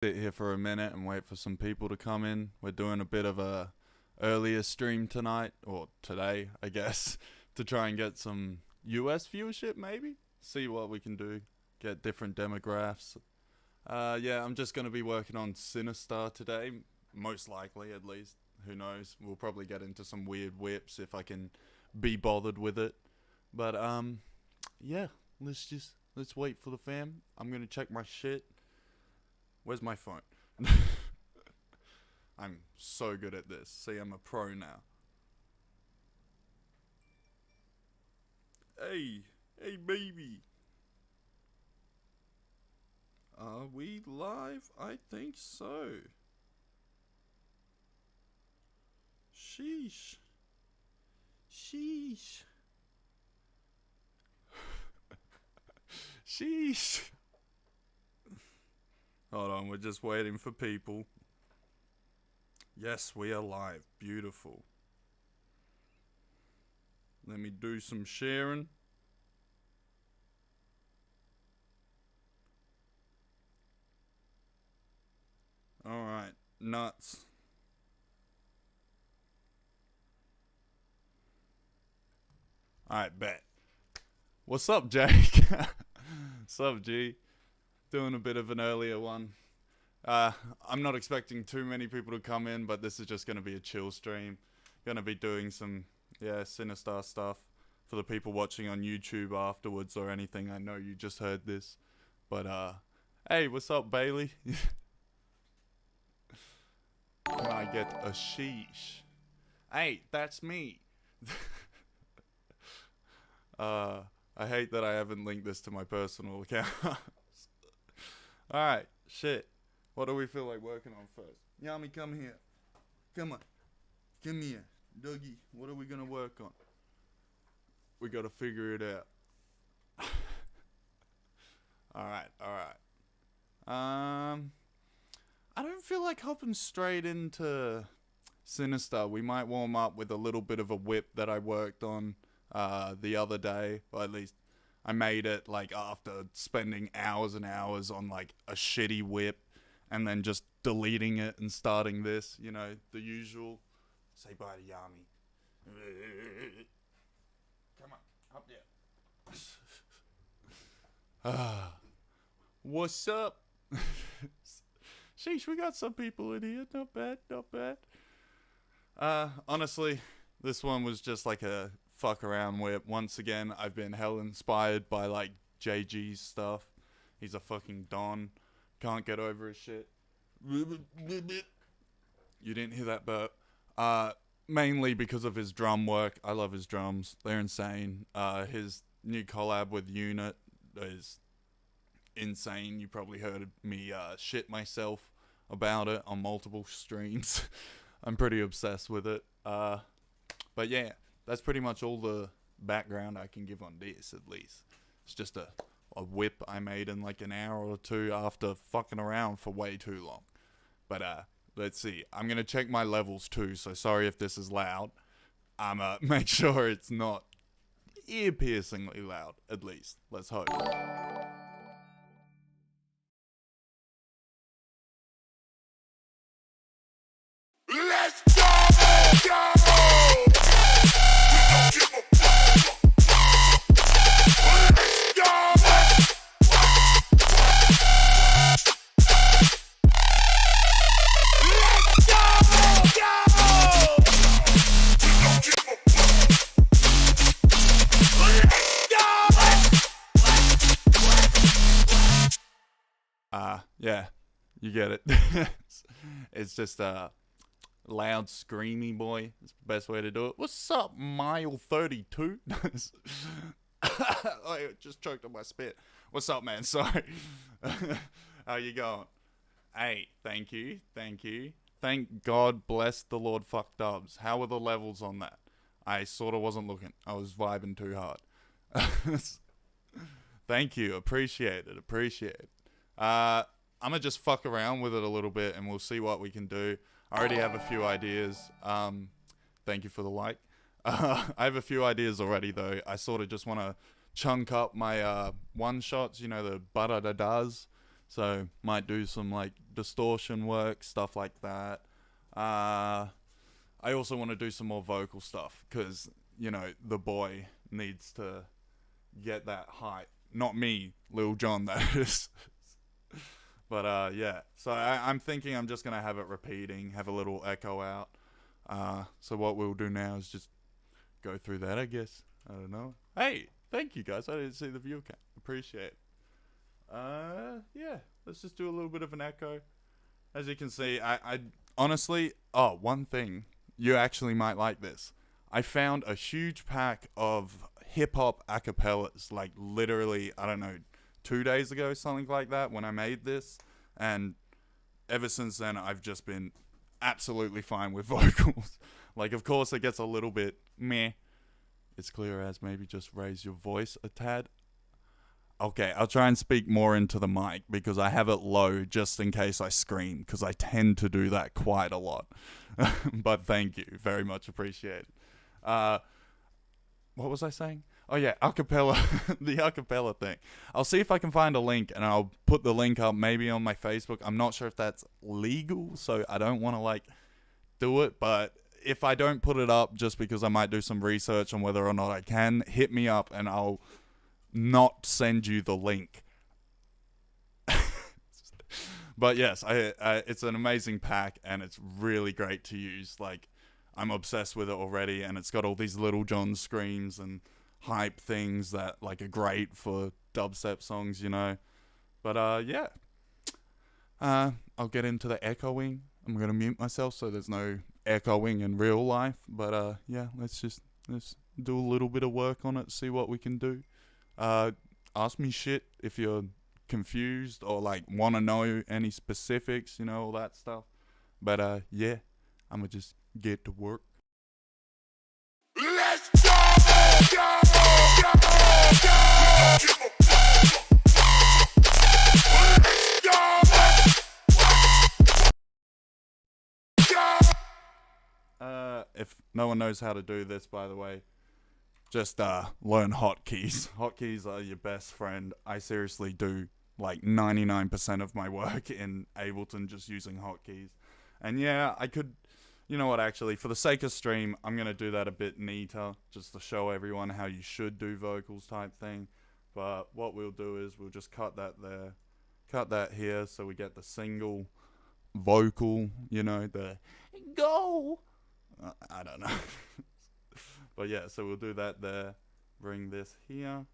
Sit here for a minute and wait for some people to come in. We're doing a bit of a earlier stream tonight, or today, I guess, to try and get some US viewership, maybe? See what we can do. Get different demographics. Yeah, I'm just going to be working on Sinistar today, most likely, at least. Who knows? We'll probably get into some weird whips if I can be bothered with it. But, yeah, let's wait for the fam. I'm going to check my shit. Where's my phone? I'm so good at this. See, I'm a pro now. Hey baby. Are we live? I think so. Sheesh. Sheesh. Hold on, we're just waiting for people. Yes, we are live. Beautiful. Let me do some sharing. Alright, nuts. Alright, bet. What's up, Jake? What's up, G? Doing a bit of an earlier one. I'm not expecting too many people to come in, but this is just going to be a chill stream. Going to be doing some, Sinistar stuff for the people watching on YouTube afterwards or anything. I know you just heard this. But, hey, what's up, Bailey? Can I get a sheesh? Hey, that's me. I hate that I haven't linked this to my personal account. Alright, shit. What do we feel like working on first? Yami, come here. Come on. Come here. Dougie, what are we gonna work on? We gotta figure it out. Alright. I don't feel like hopping straight into Sinistar. We might warm up with a little bit of a whip that I worked on the other day. Or at least I made it like after spending hours and hours on like a shitty whip and then just deleting it and starting this, you know, the usual. Say bye to Yami. Come on, up there. What's up? Sheesh, we got some people in here. Not bad. Honestly, this one was just like a fuck around whip. Once again, I've been hell inspired by like JG's stuff. He's a fucking don. Can't get over his shit. You didn't hear that burp. Mainly because of his drum work. I love his drums. They're insane. His new collab with Unit is insane. You probably heard me shit myself about it on multiple streams. I'm pretty obsessed with it. But yeah, that's pretty much all the background I can give on this, at least. It's just a whip I made in like an hour or two after fucking around for way too long. But let's see. I'm gonna check my levels too, so sorry if this is loud. Make sure it's not ear-piercingly loud, at least. Let's hope. Let's go! Yeah, you get it. It's just a loud, screamy boy. It's the best way to do it. What's up, mile 32? I just choked on my spit. What's up, man? Sorry. How you going? Hey, thank you. Thank God bless the Lord fuck dubs. How were the levels on that? I sort of wasn't looking. I was vibing too hard. Thank you. Appreciate it. I'm gonna just fuck around with it a little bit and we'll see what we can do. I already have a few ideas. Thank you for the like. I have a few ideas already though. I sort of just want to chunk up my one shots, you know, the ba-da-da-das. So might do some like distortion work, stuff like that. I also want to do some more vocal stuff because, you know, the boy needs to get that height. Not me, Lil Jon, that is. But yeah. So I'm thinking I'm just going to have it repeating, have a little echo out. So what we'll do now is just go through that, I guess. I don't know. Hey, thank you guys. I didn't see the view count. Appreciate it. Yeah. Let's just do a little bit of an echo. As you can see, I honestly, one thing. You actually might like this. I found a huge pack of hip-hop acapellas, like literally, I don't know, 2 days ago, something like that, when I made this. And ever since then, I've just been absolutely fine with vocals. Like, of course, it gets a little bit meh. It's clear as maybe just raise your voice a tad. Okay, I'll try and speak more into the mic because I have it low just in case I scream, because I tend to do that quite a lot. But thank you, very much appreciated. What was I saying? Oh yeah, acapella, the acapella thing. I'll see if I can find a link and I'll put the link up maybe on my Facebook. I'm not sure if that's legal, so I don't want to like do it, but if I don't put it up just because I might do some research on whether or not I can, hit me up and I'll not send you the link. But yes, it's an amazing pack and it's really great to use. Like, I'm obsessed with it already, and it's got all these Little John screams and hype things that like are great for dubstep songs, you know. But yeah, I'll get into the echoing. I'm gonna mute myself so there's no echoing in real life. But yeah, let's do a little bit of work on it, see what we can do. Ask me shit if you're confused or like want to know any specifics, you know, all that stuff. But yeah, I'm gonna just get to work. Let's go! If no one knows how to do this, by the way, just learn hotkeys. Hotkeys are your best friend. I seriously do like 99% of my work in Ableton just using hotkeys. And yeah, I could, you know what, actually, for the sake of stream, I'm going to do that a bit neater, just to show everyone how you should do vocals type thing. But what we'll do is we'll just cut that there, cut that here, so we get the single vocal, you know, the go. I don't know. But yeah, so we'll do that there. Bring this here.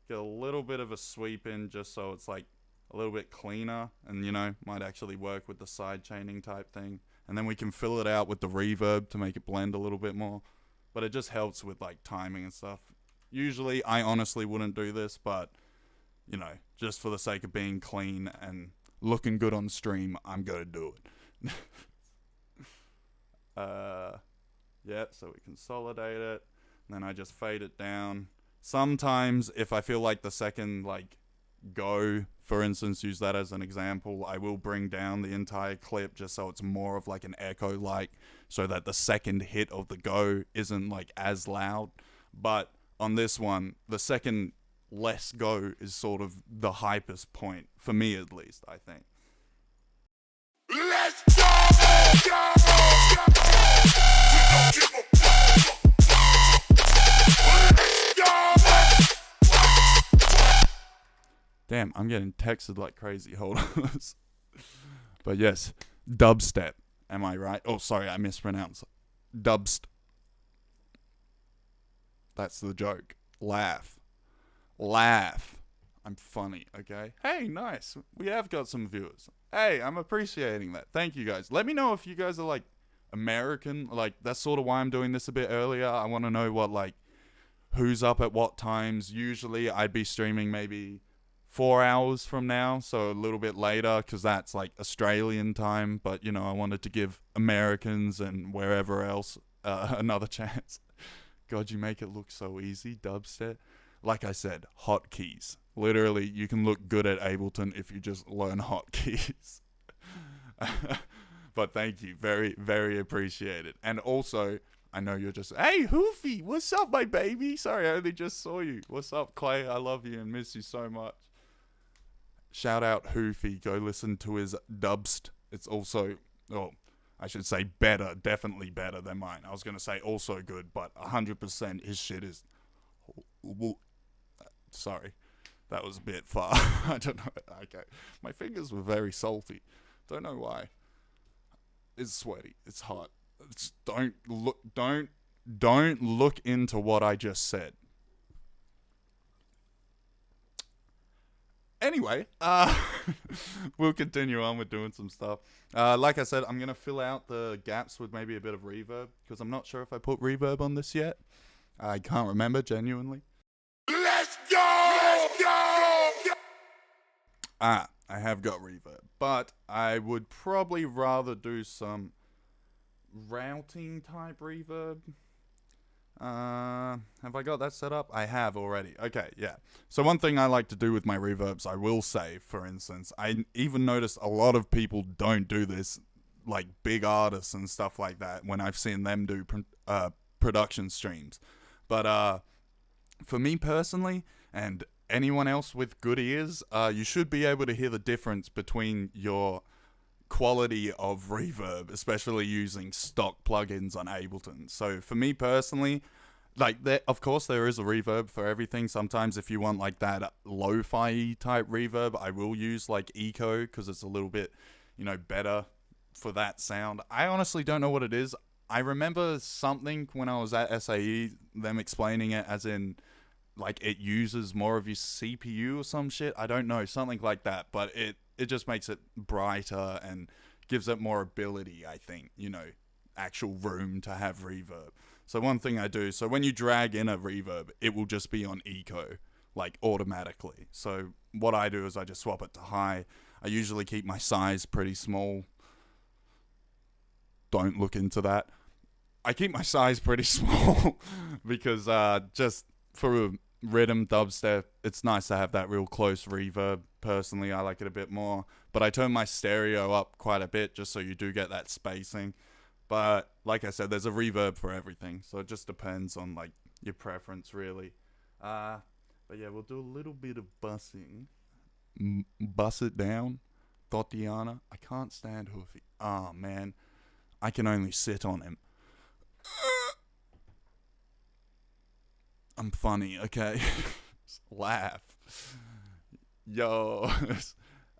Get a little bit of a sweep in just so it's like a little bit cleaner and, you know, might actually work with the side chaining type thing. And then we can fill it out with the reverb to make it blend a little bit more. But it just helps with like timing and stuff. Usually I honestly wouldn't do this, but, you know, just for the sake of being clean and looking good on stream, I'm gonna do it. Yeah, so we consolidate it, and then I just fade it down. Sometimes, if I feel like the second, like, go, for instance, use that as an example, I will bring down the entire clip just so it's more of like an echo-like, so that the second hit of the go isn't like as loud. But on this one, the second less go is sort of the hypest point, for me at least, I think. Let's go! Damn, I'm getting texted like crazy. Hold on. But yes, dubstep. Am I right? Oh, sorry, I mispronounced. Dubst. That's the joke. Laugh. Laugh. I'm funny, okay? Hey, nice. We have got some viewers. Hey, I'm appreciating that. Thank you guys. Let me know if you guys are like American. Like, that's sort of why I'm doing this a bit earlier. I want to know what, like, who's up at what times. Usually I'd be streaming maybe 4 hours from now, so a little bit later, because that's like Australian time. But, you know, I wanted to give Americans and wherever else another chance. God, you make it look so easy, dubstep. Like I said, hotkeys. Literally, you can look good at Ableton if you just learn hotkeys. But thank you. Very, very appreciated. And also, I know you're just, hey, Hoofy, what's up, my baby? Sorry, I only just saw you. What's up, Clay? I love you and miss you so much. shout out Hoofy. Go listen to his dubst. It's also, I should say better, definitely better than mine. I was going to say also good, but 100% his shit is... Sorry, that was a bit far. I don't know. Okay, my fingers were very salty. Don't know why. It's sweaty. It's hot. Don't look into what I just said. Anyway, we'll continue on with doing some stuff. Like I said, I'm going to fill out the gaps with maybe a bit of reverb, because I'm not sure if I put reverb on this yet. I can't remember, genuinely. Let's go! Let's go! I have got reverb, but I would probably rather do some routing type reverb. Have I got that set up? I have already. Okay, yeah. So one thing I like to do with my reverbs, I will say, for instance, I even noticed a lot of people don't do this, like big artists and stuff like that, when I've seen them do production streams. But for me personally, and anyone else with good ears, you should be able to hear the difference between your quality of reverb, especially using stock plugins on Ableton. So for me personally, like, of course there is a reverb for everything. Sometimes if you want like that lo-fi type reverb, I will use like Eco, because it's a little bit, better for that sound. I honestly don't know what it is. I remember something when I was at SAE, them explaining it as in, like, it uses more of your CPU or some shit. I don't know, something like that. But it just makes it brighter and gives it more ability, I think. Actual room to have reverb. So one thing I do, so when you drag in a reverb, it will just be on Eco, like, automatically. So what I do is I just swap it to high. I usually keep my size pretty small. Don't look into that. I keep my size pretty small because just for a rhythm dubstep, it's nice to have that real close reverb. Personally, I like it a bit more. But I turn my stereo up quite a bit just so you do get that spacing. But like I said, there's a reverb for everything. So it just depends on like your preference, really. But yeah, we'll do a little bit of bussing. Bus it down. Thotiana. I can't stand Hoofy. Oh, man. I can only sit on him. I'm funny, okay? Laugh. Yo.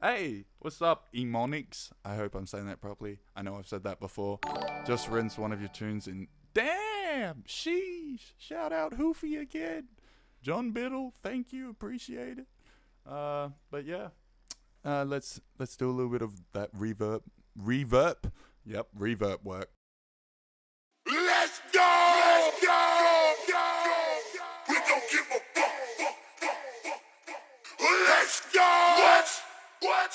Hey, what's up, Emonix? I hope I'm saying that properly. I know I've said that before. Just rinsed one of your tunes in... Damn! Sheesh! Shout out Hoofy again. John Biddle, thank you, appreciate it. But yeah. Let's do a little bit of that reverb. Reverb? Yep, reverb work. Let's go! Let's go! We don't give a fuck. Let's go! What?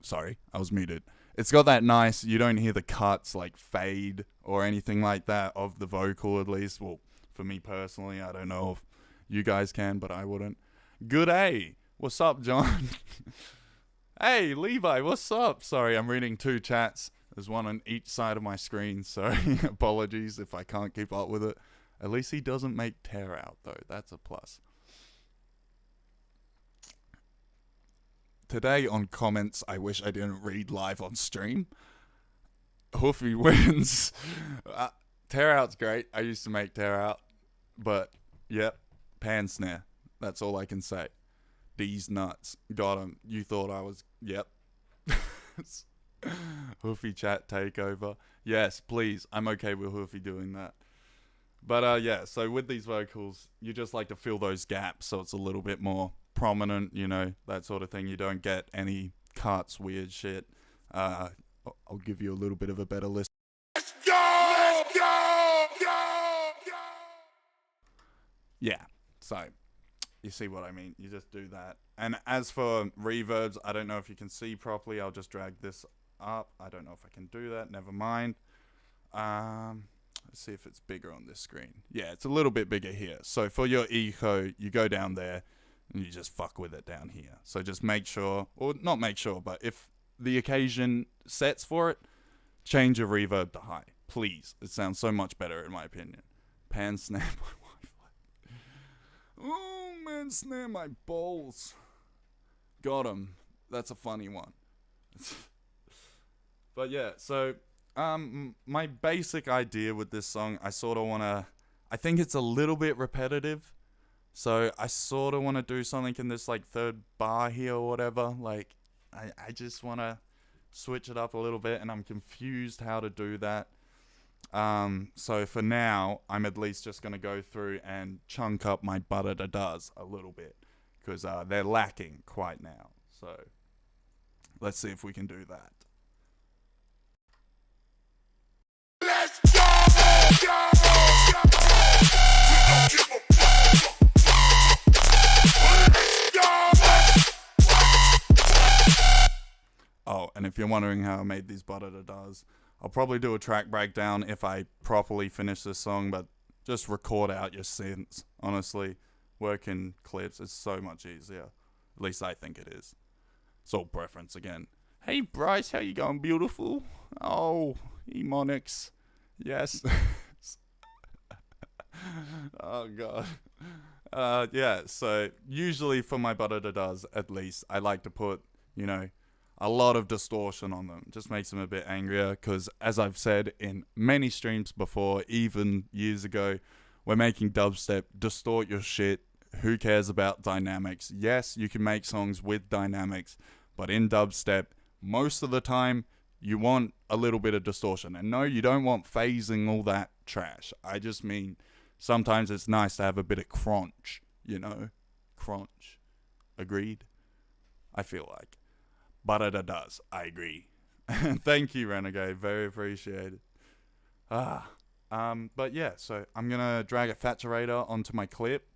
Sorry, I was muted. It's got that nice, you don't hear the cuts like fade or anything like that of the vocal, at least. Well, for me personally, I don't know if you guys can, but I wouldn't. Good A. What's up, John? Hey, Levi, what's up? Sorry, I'm reading two chats. There's one on each side of my screen, so apologies if I can't keep up with it. At least he doesn't make tear out, though. That's a plus. Today on comments, I wish I didn't read live on stream. Hoofy wins. Tear out's great. I used to make tear out. But, yep, pan snare. That's all I can say. These nuts. Got him. You thought I was... Yep. Hoofy chat takeover. Yes, please. I'm okay with Hoofy doing that. But, yeah, so with these vocals, you just like to fill those gaps so it's a little bit more prominent, you know, that sort of thing. You don't get any cuts, weird shit. I'll give you a little bit of a better list. Let's go! Let's go! Go! Yeah, so you see what I mean. You just do that. And as for reverbs, I don't know if you can see properly. I'll just drag this up. I don't know if I can do that. Never mind. Let's see if it's bigger on this screen. Yeah, it's a little bit bigger here. So for your echo, you go down there and you just fuck with it down here. So just make sure, or not make sure, but if the occasion sets for it, change your reverb to high. Please. It sounds so much better in my opinion. Pan snap my Wi-Fi. Oh man, snare my balls. Got him. That's a funny one. But yeah, so my basic idea with this song, I sort of want to, I think it's a little bit repetitive. So I sort of want to do something in this like third bar here or whatever. Like I just want to switch it up a little bit, and I'm confused how to do that. So for now, I'm at least just going to go through and chunk up my ba-da-da-das a little bit, because they're lacking quite now. So let's see if we can do that. Let's go! Oh, and if you're wondering how I made these ba-da-da-das, I'll probably do a track breakdown if I properly finish this song, but just record out your synths. Honestly, working clips is so much easier. At least I think it is. It's all preference again. Hey Bryce, how you going, beautiful? Oh, Emonix. Yes. Oh god. Yeah, so usually for my ba-da-da-das, at least, I like to put, you know, a lot of distortion on them. Just makes them a bit angrier, because as I've said in many streams before, even years ago, we're making dubstep. Distort your shit. Who cares about dynamics? Yes, you can make songs with dynamics, but in dubstep, most of the time, you want a little bit of distortion. And no, you don't want phasing, all that trash. I just mean, sometimes it's nice to have a bit of crunch, you know? Crunch. Agreed? I feel like. Ba-da-da-das. I agree. Thank you, Renegade. Very appreciated. But yeah, so I'm gonna drag a Faturator onto my clip.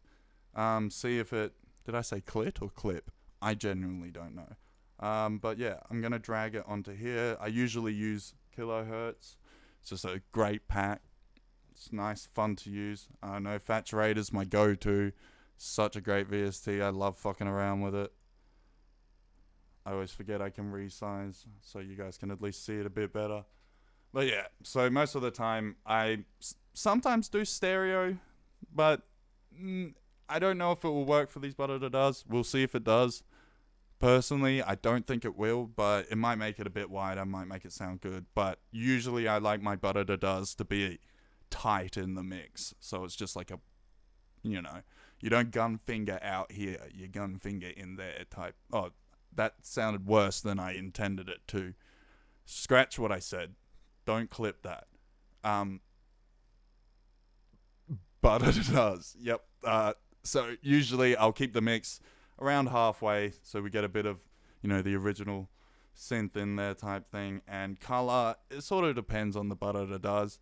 See if it... Did I say clit or clip? I genuinely don't know. But yeah, I'm gonna drag it onto here. I usually use kilohertz. It's just a great pack. It's nice, fun to use. I know Faturator's my go-to. Such a great VST. I love fucking around with it. I always forget I can resize, so you guys can at least see it a bit better. But yeah, so most of the time, I sometimes do stereo, but I don't know if it will work for these ba-da-da-das. We'll see if it does. Personally, I don't think it will, but it might make it a bit wider, might make it sound good. But usually I like my ba-da-da-das to be tight in the mix, so it's just like a, you know, you don't gun finger out here, you gun finger in there type. Oh, that sounded worse than I intended it to. Scratch what I said. Don't clip that. But it does. Yep. So usually I'll keep the mix around halfway, so we get a bit of, you know, the original synth in there type thing. And color, it sort of depends on the ba-da-da-das.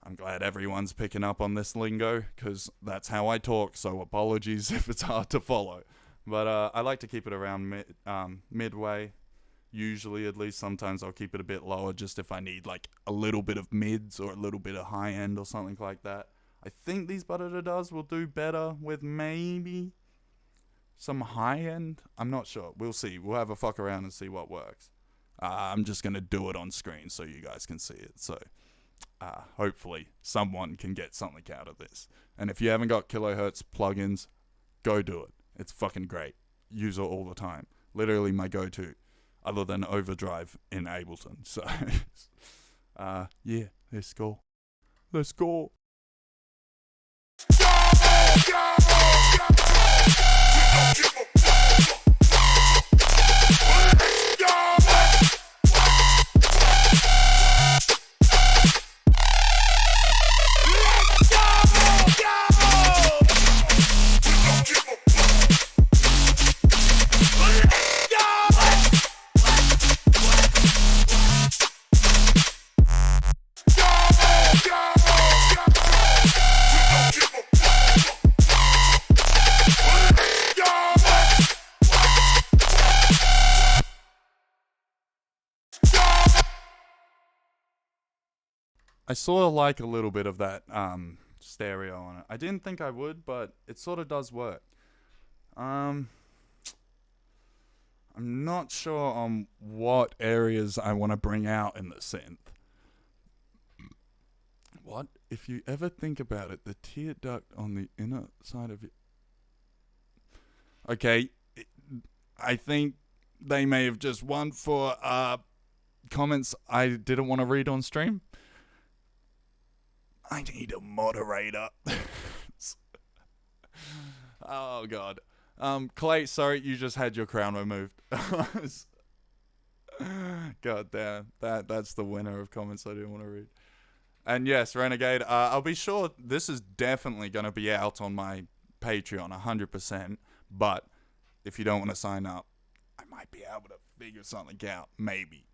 I'm glad everyone's picking up on this lingo, because that's how I talk, so apologies if it's hard to follow. But I like to keep it around midway, usually at least. Sometimes I'll keep it a bit lower just if I need like a little bit of mids or a little bit of high end or something like that. I think these ba-da-da-das will do better with maybe some high end. I'm not sure. We'll see. We'll have a fuck around and see what works. I'm just going to do it on screen so you guys can see it. So hopefully someone can get something out of this. And if you haven't got kilohertz plugins, go do it. It's fucking great. Use it all the time. Literally my go-to, other than Overdrive in Ableton. So, yeah, let's go. Let's go. I sort of like a little bit of that stereo on it. I didn't think I would, but it sort of does work. I'm not sure on what areas I want to bring out in the synth. What? If you ever think about it, the tear duct on the inner side of your... Okay, I think they may have just won for comments I didn't want to read on stream. I need a moderator. Oh god. Clay, sorry, you just had your crown removed. God damn, that's the winner of comments I didn't want to read. And yes, Renegade, I'll be sure this is definitely going to be out on my Patreon 100%, but if you don't want to sign up, I might be able to figure something out. Maybe.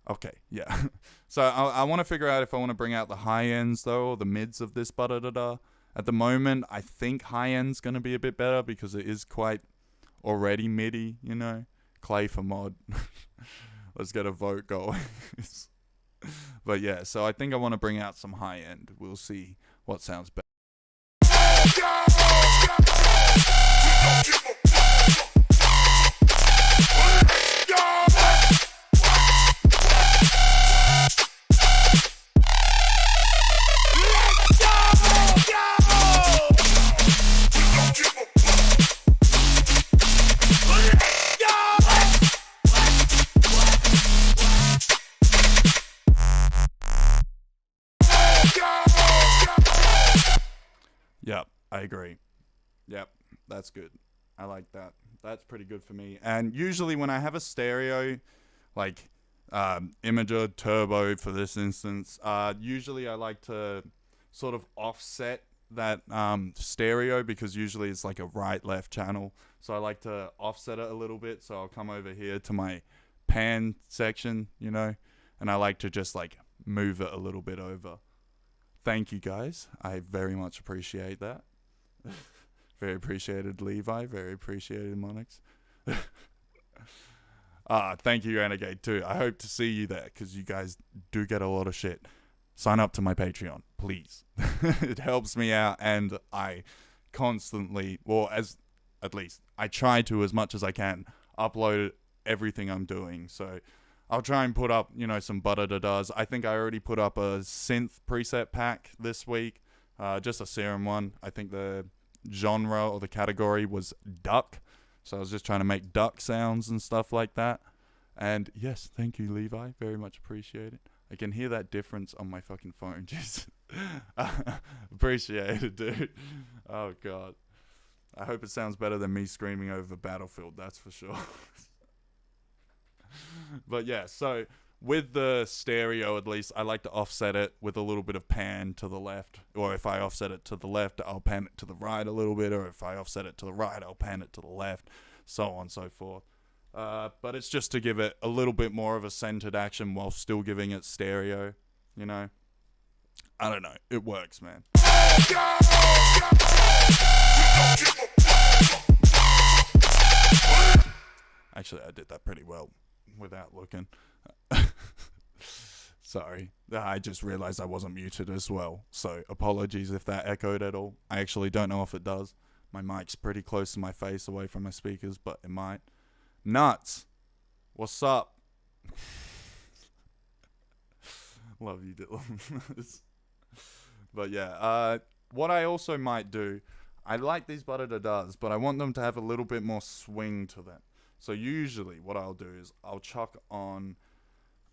Okay, yeah. So I want to figure out if I want to bring out the high ends though, or the mids of this da. At the moment, I think high end's going to be a bit better because it is quite already MIDI, you know. Clay for mod. Let's get a vote going. But yeah, so I think I want to bring out some high end. We'll see what sounds better. Yep, I agree. Yep, that's good. I like that. That's pretty good for me. And usually when I have a stereo, like Imager Turbo for this instance, usually I like to sort of offset that stereo because usually it's like a right-left channel. So I like to offset it a little bit. So I'll come over here to my pan section, you know, and I like to just like move it a little bit over. Thank you guys. I very much appreciate that. Very appreciated Levi. Very appreciated Monix. Thank you Renegade too. I hope to see you there because you guys do get a lot of shit. Sign up to my Patreon, please. It helps me out and I constantly, well, at least I try to as much as I can upload everything I'm doing. So I'll try and put up, you know, some butter-da-das. I think I already put up a synth preset pack this week. Just a serum one. I think the genre or the category was duck. So I was just trying to make duck sounds and stuff like that. And yes, thank you, Levi. Very much appreciate it. I can hear that difference on my fucking phone. Just appreciate it, dude. Oh, God. I hope it sounds better than me screaming over Battlefield. That's for sure. But yeah, so with the stereo, at least, I like to offset it with a little bit of pan to the left. Or if I offset it to the left, I'll pan it to the right a little bit. Or if I offset it to the right, I'll pan it to the left. So on and so forth. But it's just to give it a little bit more of a centered action while still giving it stereo, you know? I don't know. It works, man. Actually, I did that pretty well without looking. Sorry. I just realized I wasn't muted as well. So apologies if that echoed at all. I actually don't know if it does. My mic's pretty close to my face away from my speakers, but it might. Nuts. What's up? Love you, Dylan. But yeah, what I also might do, I like these butter-da-das, but I want them to have a little bit more swing to them. So usually what I'll do is I'll chuck on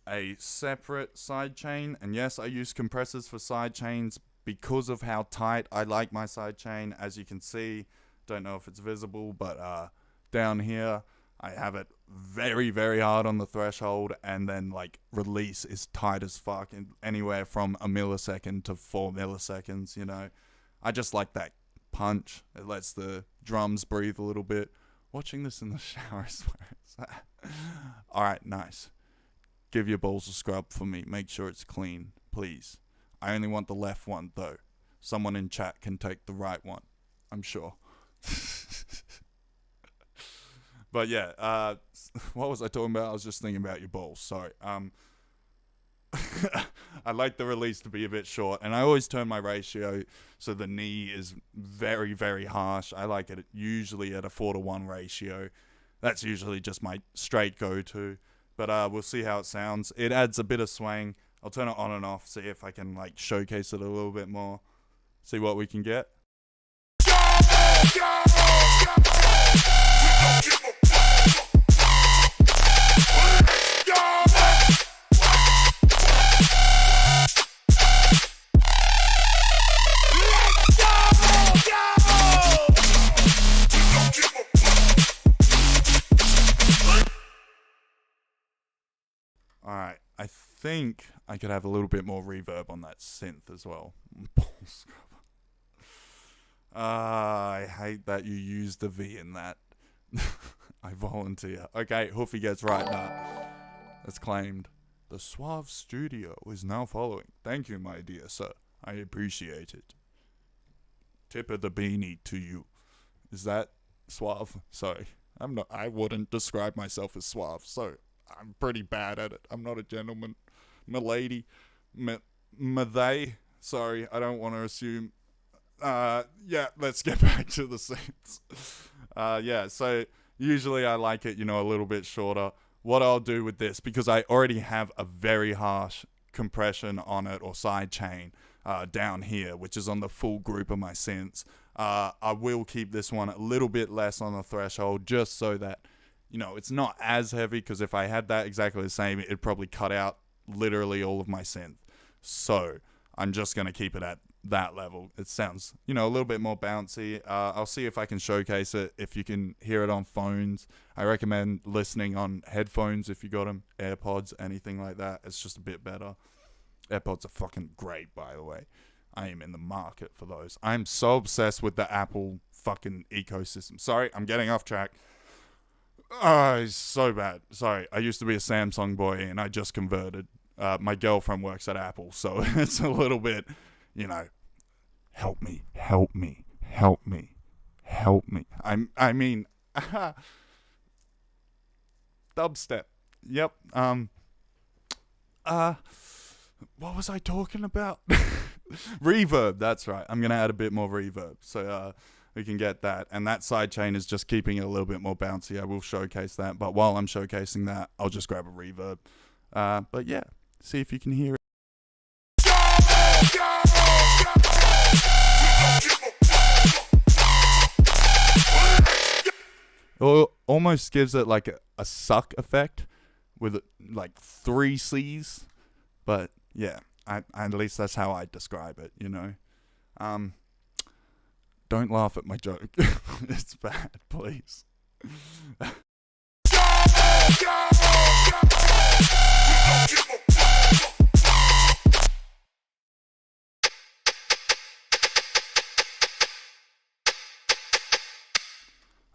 a separate sidechain. And yes, I use compressors for sidechains because of how tight I like my sidechain. As you can see, don't know if it's visible, but down here, I have it very, very hard on the threshold, and then like release is tight as fuck, and anywhere from a millisecond to 4 milliseconds, you know. I just like that punch. It lets the drums breathe a little bit. Watching this in the shower, I swear. Alright, nice. Give your balls a scrub for me. Make sure it's clean, please. I only want the left one, though. Someone in chat can take the right one, I'm sure. But yeah, what was I talking about? I was just thinking about your balls. Sorry. I like the release to be a bit short, and I always turn my ratio so the knee is very, very harsh. I like it usually at a 4:1 ratio. That's usually just my straight go-to. But we'll see how it sounds. It adds a bit of swang. I'll turn it on and off, see if I can like showcase it a little bit more. See what we can get. Alright, I think I could have a little bit more reverb on that synth as well. I hate that you used the V in that. I volunteer. Okay, Hoofy gets right now. That's claimed. The Suave Studio is now following. Thank you, my dear sir. I appreciate it. Tip of the beanie to you. Is that suave? Sorry. I wouldn't describe myself as suave, so I'm pretty bad at it. I'm not a gentleman. M'lady. M'thay. Sorry, I don't want to assume. Yeah, let's get back to the scenes. Yeah, so usually I like it, a little bit shorter. What I'll do with this, because I already have a very harsh compression on it, or side chain, down here, which is on the full group of my synths. I will keep this one a little bit less on the threshold, just so that, it's not as heavy, because if I had that exactly the same, it'd probably cut out literally all of my synth. So I'm just going to keep it at that level. It sounds, a little bit more bouncy. I'll see if I can showcase it, if you can hear it on phones. I recommend listening on headphones if you got them, AirPods, anything like that. It's just a bit better. AirPods are fucking great, by the way. I am in the market for those. I'm so obsessed with the Apple fucking ecosystem. Sorry, I'm getting off track. It's so bad. Sorry, I used to be a Samsung boy and I just converted. My girlfriend works at Apple, so it's a little bit, help me. I mean, dubstep. Yep. What was I talking about? Reverb, that's right. I'm going to add a bit more reverb, so we can get that. And that sidechain is just keeping it a little bit more bouncy. I will showcase that, but while I'm showcasing that, I'll just grab a reverb. But yeah, see if you can hear it. It almost gives it like a suck effect with like 3 C's, but yeah, at least that's how I describe it, Don't laugh at my joke. It's bad, please.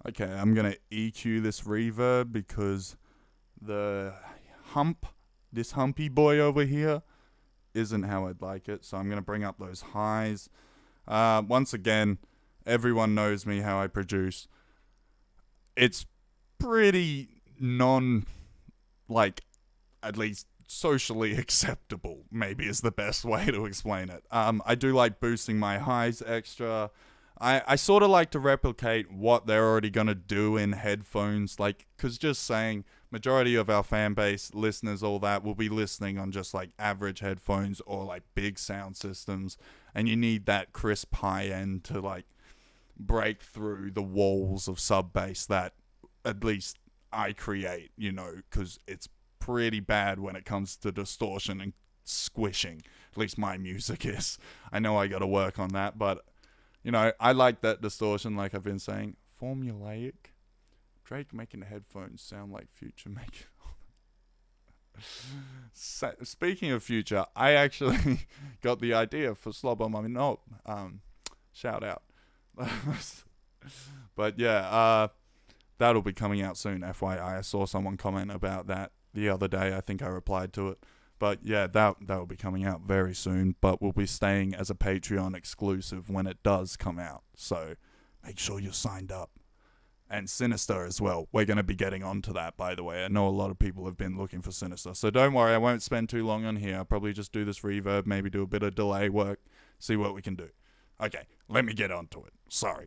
Okay, I'm going to EQ this reverb because this humpy boy over here isn't how I'd like it. So I'm going to bring up those highs. Once again, everyone knows me how I produce. It's pretty at least socially acceptable, maybe is the best way to explain it. I do like boosting my highs extra. I sort of like to replicate what they're already going to do in headphones, because just saying, majority of our fan base, listeners, all that, will be listening on just average headphones or big sound systems, and you need that crisp high end to break through the walls of sub bass that at least I create, because it's pretty bad when it comes to distortion and squishing. At least my music is. I know I got to work on that, but I like that distortion, like I've been saying. Formulaic. Drake making headphones sound like Future making. Speaking of Future, I actually got the idea for Slob on my knob. Shout out. But yeah, that'll be coming out soon, FYI. I saw someone comment about that the other day. I think I replied to it. But yeah, that will be coming out very soon. But we'll be staying as a Patreon exclusive when it does come out. So make sure you're signed up. And Sinistar as well. We're going to be getting onto that, by the way. I know a lot of people have been looking for Sinistar. So don't worry, I won't spend too long on here. I'll probably just do this reverb, maybe do a bit of delay work, see what we can do. Okay, let me get onto it. Sorry.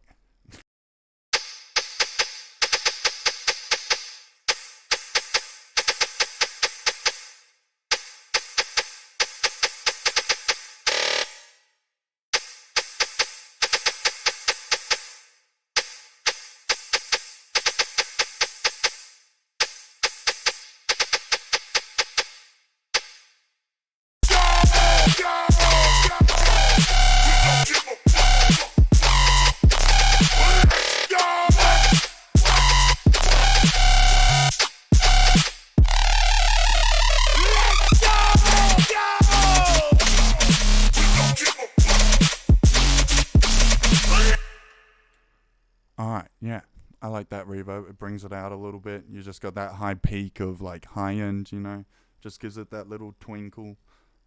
Alright, yeah. I like that reverb. It brings it out a little bit. You just got that high peak of like high end, you know. Just gives it that little twinkle.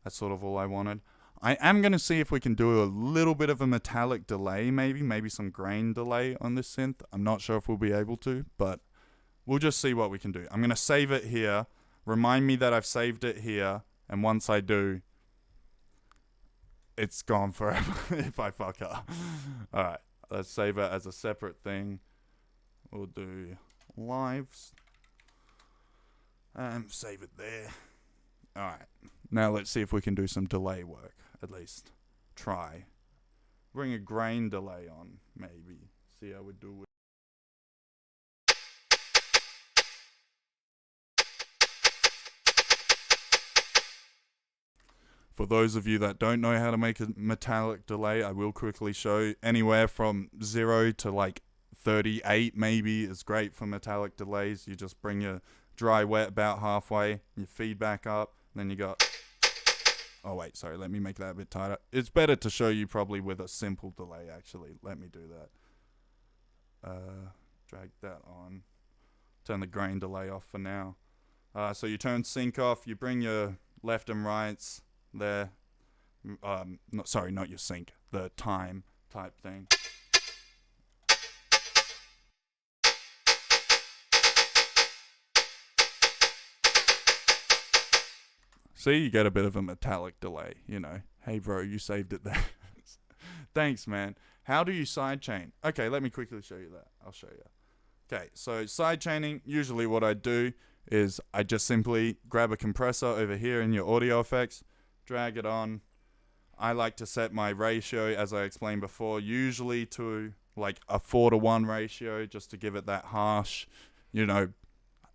That's sort of all I wanted. I am going to see if we can do a little bit of a metallic delay, maybe some grain delay on this synth. I'm not sure if we'll be able to, but we'll just see what we can do. I'm going to save it here. Remind me that I've saved it here, and once I do, it's gone forever if I fuck up. Alright, let's save it as a separate thing. We'll do lives. Save it there. Alright, now let's see if we can do some delay work, at least. Try. Bring a grain delay on, maybe. See how we do it. For those of you that don't know how to make a metallic delay, I will quickly show. Anywhere from 0 to like 38 maybe is great for metallic delays. You just bring your dry wet about halfway, your feedback up, then you got... Oh wait, sorry, let me make that a bit tighter. It's better to show you probably with a simple delay actually. Let me do that. Drag that on. Turn the grain delay off for now. So you turn sync off, you bring your left and rights there. Not your sync, the time type thing. See, you get a bit of a metallic delay, you know. Hey bro, you saved it there. Thanks, man. How do you sidechain? Okay, let me quickly show you that. I'll show you. Okay, so sidechaining, usually what I do is I just simply grab a compressor over here in your audio effects, drag it on. I like to set my ratio, as I explained before, usually to like a 4:1 ratio, just to give it that harsh, you know,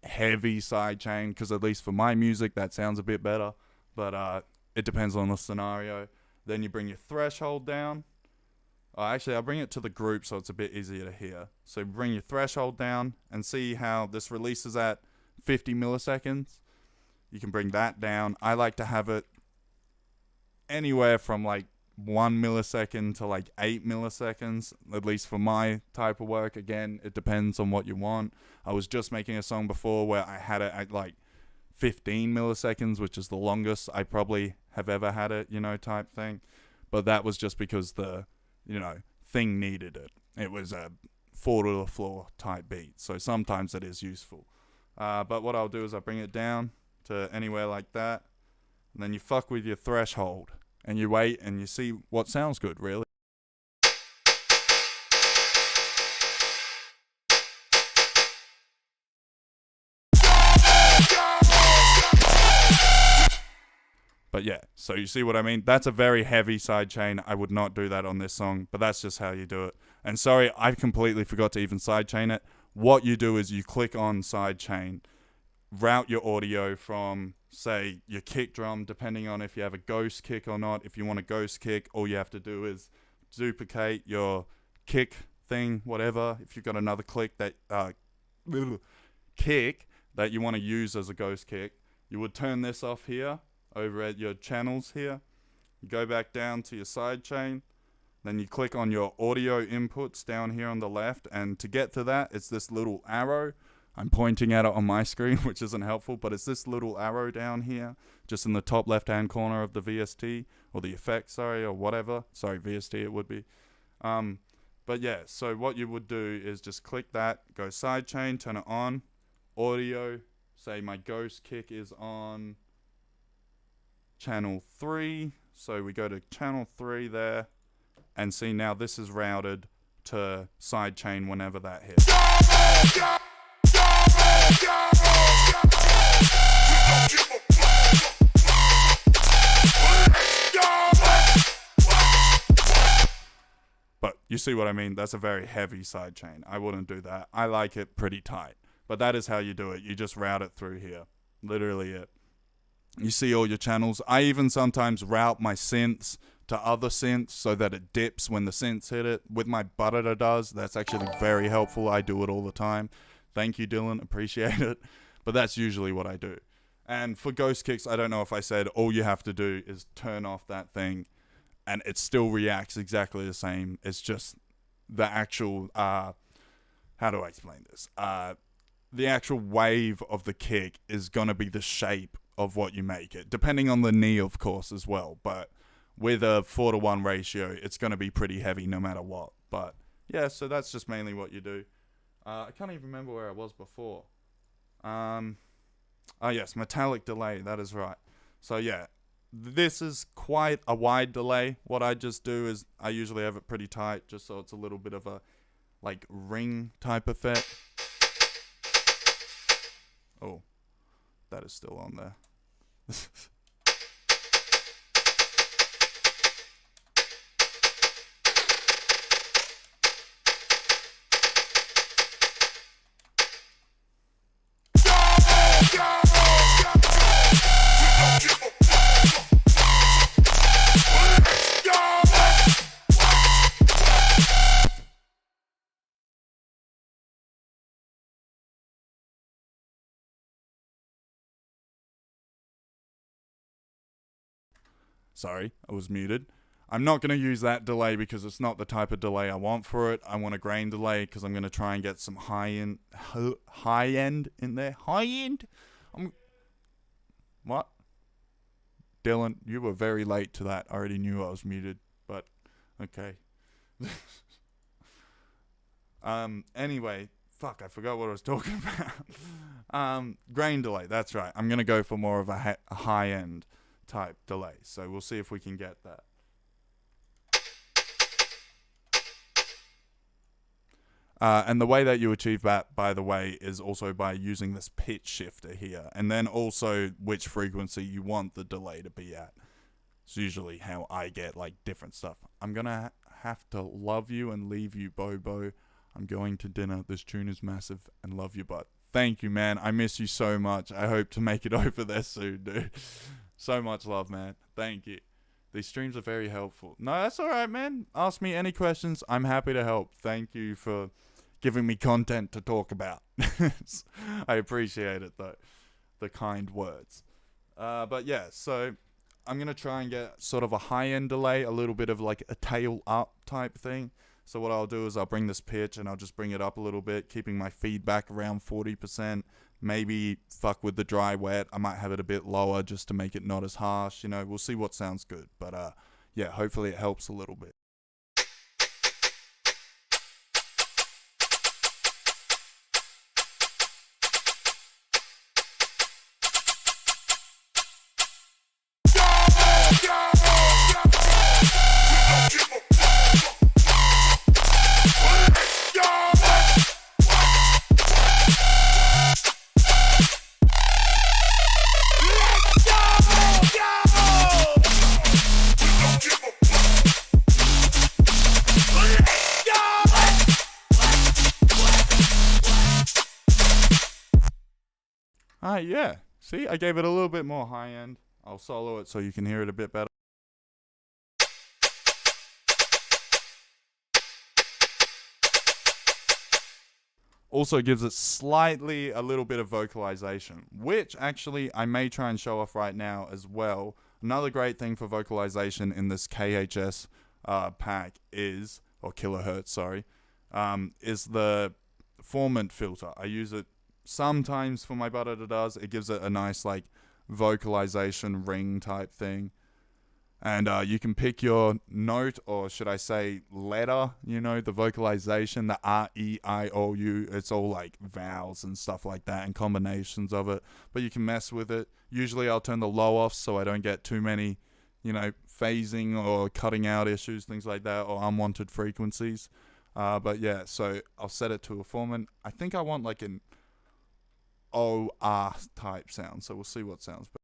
heavy sidechain, because at least for my music that sounds a bit better, but it depends on the scenario. Then you bring your threshold down. Actually, I'll bring it to the group so it's a bit easier to hear. So bring your threshold down and see how this releases at 50 milliseconds. You can bring that down. I like to have it anywhere from like 1 millisecond to like 8 milliseconds, at least for my type of work. Again, it depends on what you want. I was just making a song before where I had it at like 15 milliseconds, which is the longest I probably have ever had it, you know, type thing. But that was just because the, you know, thing needed it. It was a 4 to the floor type beat, so sometimes it is useful. But what I'll do is I'll bring it down to anywhere like that, and then you fuck with your threshold, and you wait, and you see what sounds good, really. But yeah, so you see what I mean? That's a very heavy sidechain. I would not do that on this song, but that's just how you do it. And sorry, I completely forgot to even sidechain it. What you do is you click on sidechain, route your audio from, say, your kick drum, depending on if you have a ghost kick or not. If you want a ghost kick, all you have to do is duplicate your kick thing, whatever. If you've got another kick that you want to use as a ghost kick, you would turn this off here, over at your channels here. You go back down to your sidechain, then you click on your audio inputs down here on the left, and to get to that, it's this little arrow. I'm pointing at it on my screen, which isn't helpful, but it's this little arrow down here, just in the top left-hand corner of the VST, or the effect, sorry, or whatever. Sorry, VST it would be. But yeah, so what you would do is just click that, go sidechain, turn it on, audio, say my ghost kick is on channel 3, so we go to channel 3 there, and see now this is routed to sidechain whenever that hits. But you see what I mean? That's a very heavy sidechain. I wouldn't do that. I like it pretty tight. But that is how you do it. You just route it through here. Literally it. You see all your channels. I even sometimes route my synths to other synths so that it dips when the synths hit it. With my butter does. That's actually very helpful. I do it all the time. Thank you, Dylan. Appreciate it. But that's usually what I do. And for ghost kicks, I don't know if I said all you have to do is turn off that thing and it still reacts exactly the same. It's just the actual how do I explain this? The actual wave of the kick is going to be the shape of what you make it, depending on the knee, of course, as well. But with a 4-to-1 ratio, it's going to be pretty heavy no matter what. But yeah, so that's just mainly what you do. I can't even remember where I was before. Oh yes, metallic delay, that is right. So yeah, this is quite a wide delay. What I just do is I usually have it pretty tight, just so it's a little bit of a like ring type effect. Oh, that is still on there. Sorry, I was muted. I'm not going to use that delay because it's not the type of delay I want for it. I want a grain delay because I'm going to try and get some high end in there. High end? What? Dylan, you were very late to that. I already knew I was muted, but okay. Anyway, fuck, I forgot what I was talking about. Grain delay, that's right. I'm going to go for more of a high end type delay, so we'll see if we can get that. And the way that you achieve that, by the way, is also by using this pitch shifter here, and then also which frequency you want the delay to be at. It's usually how I get like different stuff. I'm gonna have to love you and leave you, Bobo. I'm going to dinner. This tune is massive and love you, but thank you, man. I miss you so much. I hope to make it over there soon, dude. So much love, man. Thank you. These streams are very helpful. No, that's alright, man. Ask me any questions. I'm happy to help. Thank you for giving me content to talk about. I appreciate it, though. The kind words. But yeah, so I'm going to try and get sort of a high-end delay, a little bit of like a tail up type thing. So what I'll do is I'll bring this pitch and I'll just bring it up a little bit, keeping my feedback around 40%. Maybe fuck with the dry wet. I might have it a bit lower just to make it not as harsh. You know, we'll see what sounds good. But yeah, hopefully it helps a little bit. Yeah. See, I gave it a little bit more high end. I'll solo it so you can hear it a bit better. Also gives it slightly a little bit of vocalization, which actually I may try and show off right now as well. Another great thing for vocalization in this KHS pack is, or kilohertz, sorry, is the Formant filter. I use it sometimes for my da-da-da-das. It gives it a nice like vocalization ring type thing, and you can pick your note, or should I say letter, you know, the vocalization, the R, E, I, O, U. It's all like vowels and stuff like that and combinations of it, but you can mess with it. Usually I'll turn the low off so I don't get too many, you know, phasing or cutting out issues, things like that, or unwanted frequencies. But yeah, so I'll set it to a Formant. I think I want like an OR type sound, so we'll see what sounds better.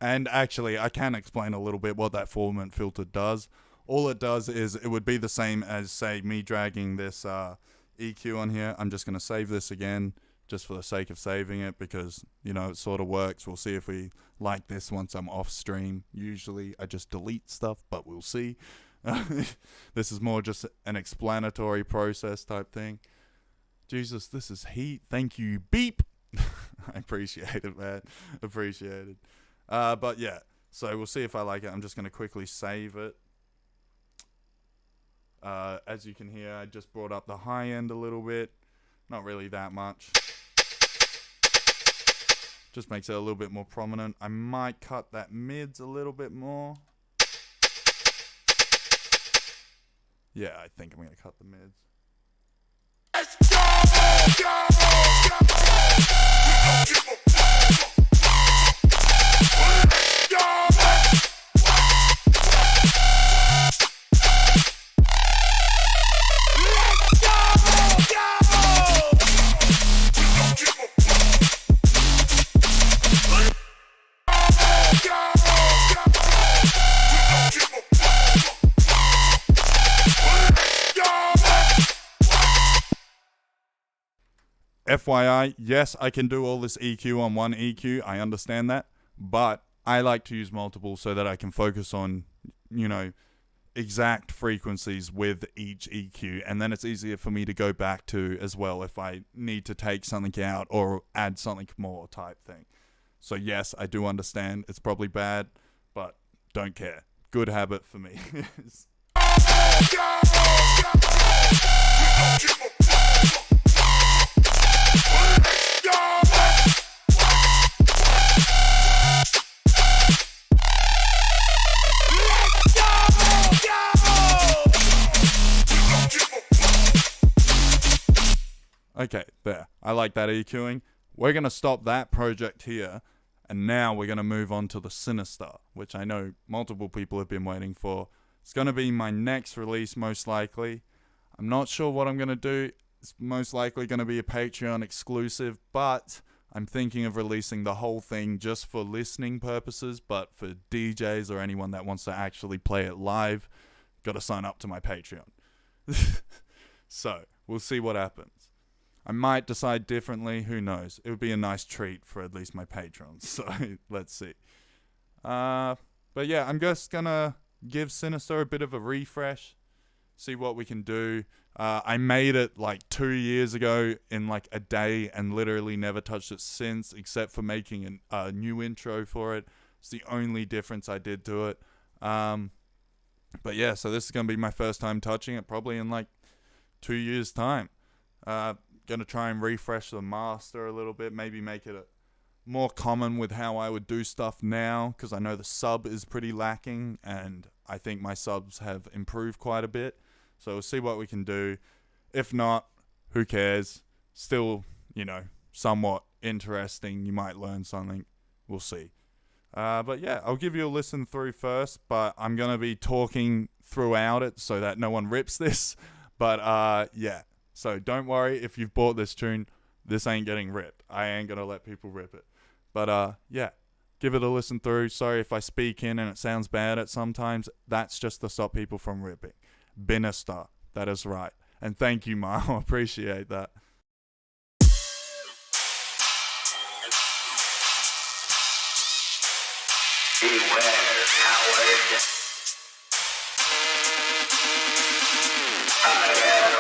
And actually, I can explain a little bit what that Formant filter does. All it does is it would be the same as, say, me dragging this EQ on here. I'm just going to save this again just for the sake of saving it because, you know, it sort of works. We'll see if we like this once I'm off stream. Usually I just delete stuff, but we'll see. This is more just an explanatory process type thing. Jesus, this is heat. Thank you, beep. I appreciate it, man. Appreciate it. But yeah, so we'll see if I like it. I'm just going to quickly save it. As you can hear, I just brought up the high end a little bit. Not really that much. Just makes it a little bit more prominent. I might cut that mids a little bit more. Yeah, I think I'm going to cut the mids. FYI, yes, I can do all this EQ on one EQ. I understand that. But I like to use multiple so that I can focus on, you know, exact frequencies with each EQ. And then it's easier for me to go back to as well if I need to take something out or add something more type thing. So yes, I do understand. It's probably bad, but don't care. Good habit for me. Okay, there. I like that EQing. We're going to stop that project here, and now we're going to move on to the Sinistar, which I know multiple people have been waiting for. It's going to be my next release, most likely. I'm not sure what I'm going to do. It's most likely going to be a Patreon exclusive, but I'm thinking of releasing the whole thing just for listening purposes, but for DJs or anyone that wants to actually play it live, got to sign up to my Patreon. So, we'll see what happens. I might decide differently, who knows. It would be a nice treat for at least my patrons, so let's see. But yeah, I'm just gonna give Sinistar a bit of a refresh, see what we can do. I made it like 2 years ago in like a day and literally never touched it since, except for making a new intro for it. It's the only difference I did to it. But yeah, so this is gonna be my first time touching it, probably in like 2 years' time. Gonna try and refresh the master a little bit, maybe make it more common with how I would do stuff now, because I know the sub is pretty lacking, and I think my subs have improved quite a bit. So we'll see what we can do. If not, who cares? Still, you know, somewhat interesting. You might learn something. We'll see. But yeah, I'll give you a listen through first, but I'm gonna be talking throughout it so that no one rips this. But yeah. So don't worry if you've bought this tune, this ain't getting ripped. I ain't going to let people rip it. But yeah, give it a listen through. Sorry if I speak in and it sounds bad at sometimes. That's just to stop people from ripping. Sinistar, that is right. And thank you, Ma. I appreciate that. Beware, coward. I am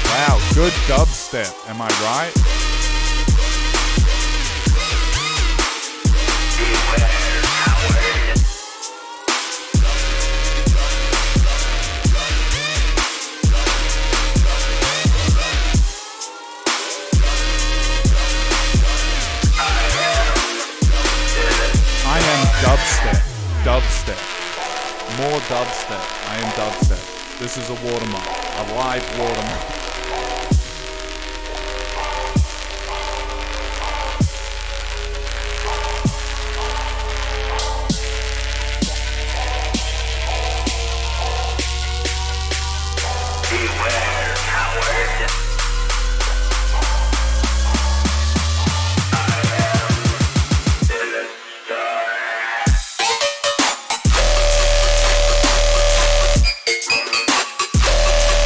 wow, good dubstep, am I right? Beware, coward. I am dubstep. Dubstep. More dubstep. I am dubstep. This is a watermark. A live watermark. Beware.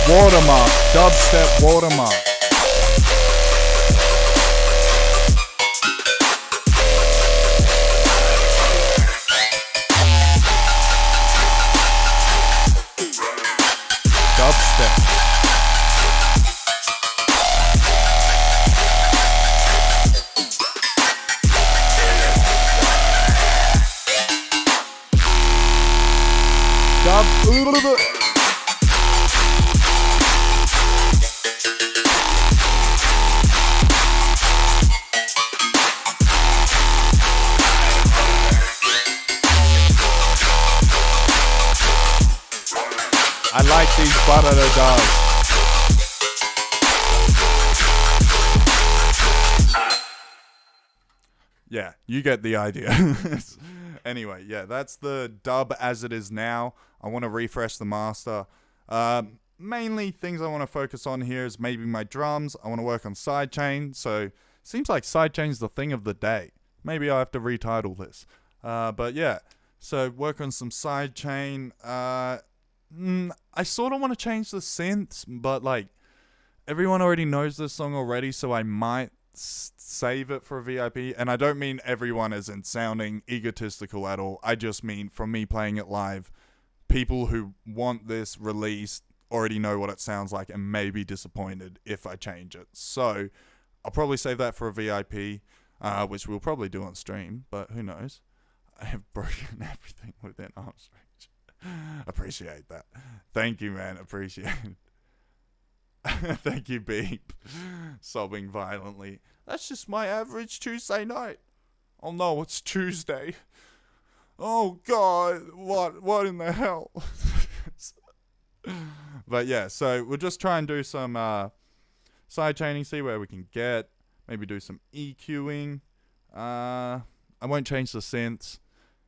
Watermark, dubstep watermark. Dubstep. Dub. I like these butter dogs. Yeah, you get the idea. Anyway, yeah, that's the dub as it is now. I want to refresh the master. Mainly things I want to focus on here is maybe my drums. I want to work on sidechain. So seems like sidechain's the thing of the day. Maybe I have to retitle this. But yeah, so work on some sidechain. I sort of want to change the synths, but like everyone already knows this song already, so I might save it for a VIP. And I don't mean everyone as in sounding egotistical at all. I just mean from me playing it live, people who want this released already know what it sounds like and may be disappointed if I change it. So I'll probably save that for a VIP, which we'll probably do on stream, but who knows. I have broken everything within arm's reach. Appreciate that. Thank you, man. Appreciate it. Thank you, Beep. Sobbing violently. That's just my average Tuesday night. Oh no, it's Tuesday. Oh God, what in the hell? But yeah, so we'll just try and do some sidechaining, see where we can get. Maybe do some EQing. I won't change the synths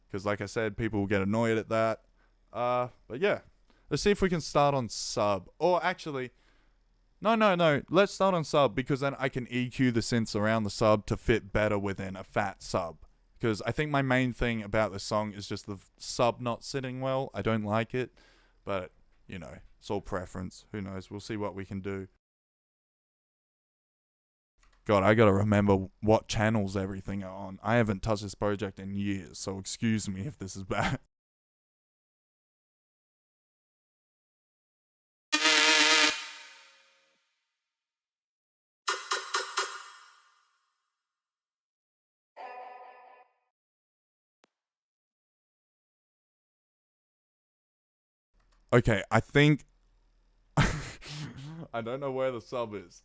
because, like I said, people will get annoyed at that. But yeah, let's see if we can start on sub. Or actually, no. Let's start on sub because then I can EQ the synths around the sub to fit better within a fat sub. Because I think my main thing about this song is just the sub not sitting well. I don't like it, but you know, it's all preference. Who knows? We'll see what we can do. God, I gotta remember what channels everything are on. I haven't touched this project in years, so excuse me if this is bad. Okay, I think I don't know where the sub is.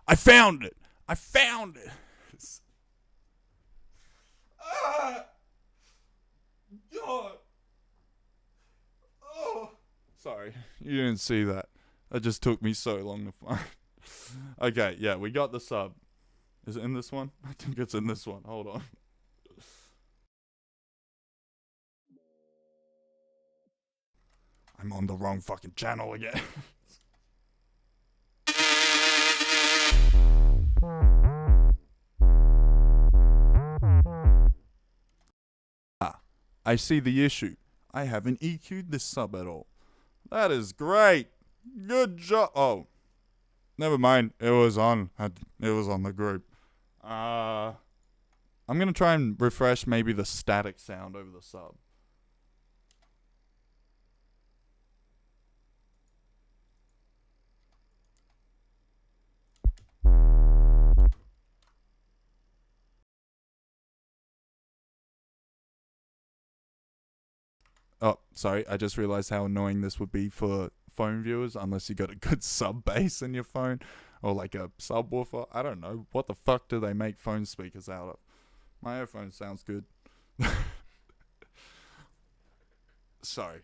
I found it. I found it. God. Oh. Sorry, you didn't see that. That just took me so long to find. Okay, yeah, we got the sub. Is it in this one? I think it's in this one. Hold on. I'm on the wrong fucking channel again. I see the issue. I haven't EQ'd this sub at all. That is great. Good job. Oh, never mind. It was on the group. I'm gonna try and refresh maybe the static sound over the sub. Oh, sorry. I just realized how annoying this would be for phone viewers unless you got a good sub bass in your phone or like a subwoofer. I don't know. What the fuck do they make phone speakers out of? My earphone sounds good. Sorry.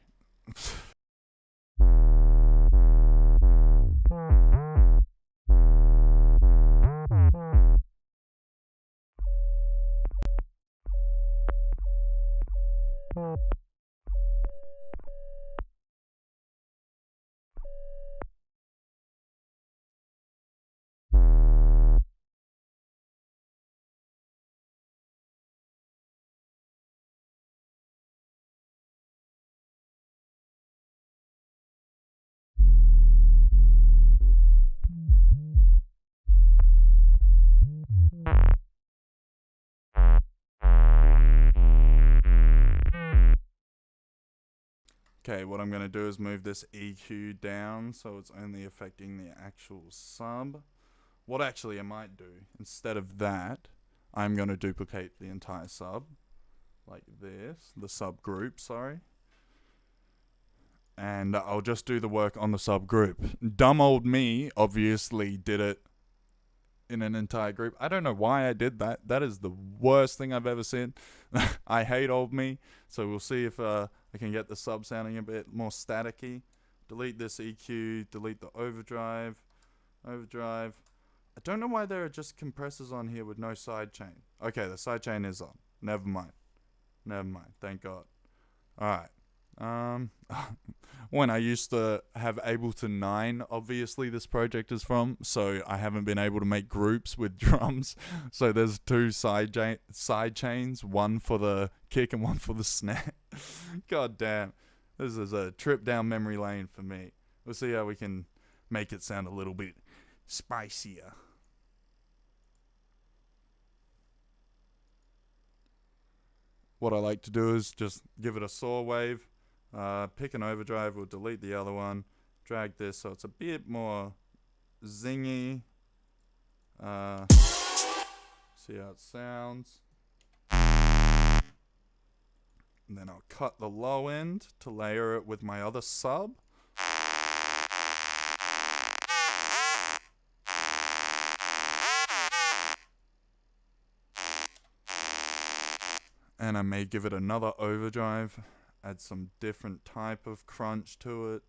Okay, what I'm going to do is move this EQ down so it's only affecting the actual sub. What actually I might do, instead of that, I'm going to duplicate the entire sub, like this, the subgroup, sorry. And I'll just do the work on the subgroup. Dumb old me obviously did it in an entire group. I don't know why I did that. That is the worst thing I've ever seen. I hate old me. So we'll see if I can get the sub sounding a bit more staticky. Delete this EQ, delete the overdrive. I don't know why there are just compressors on here with no sidechain. Okay, the sidechain is on. Never mind. Thank God. Alright. When I used to have Ableton 9, obviously this project is from, so I haven't been able to make groups with drums. So there's two side chains, one for the kick and one for the snare. God damn. This is a trip down memory lane for me. We'll see how we can make it sound a little bit spicier. What I like to do is just give it a saw wave. Pick an overdrive, we'll delete the other one, drag this so it's a bit more zingy. See how it sounds. And then I'll cut the low end to layer it with my other sub. And I may give it another overdrive. Add some different type of crunch to it.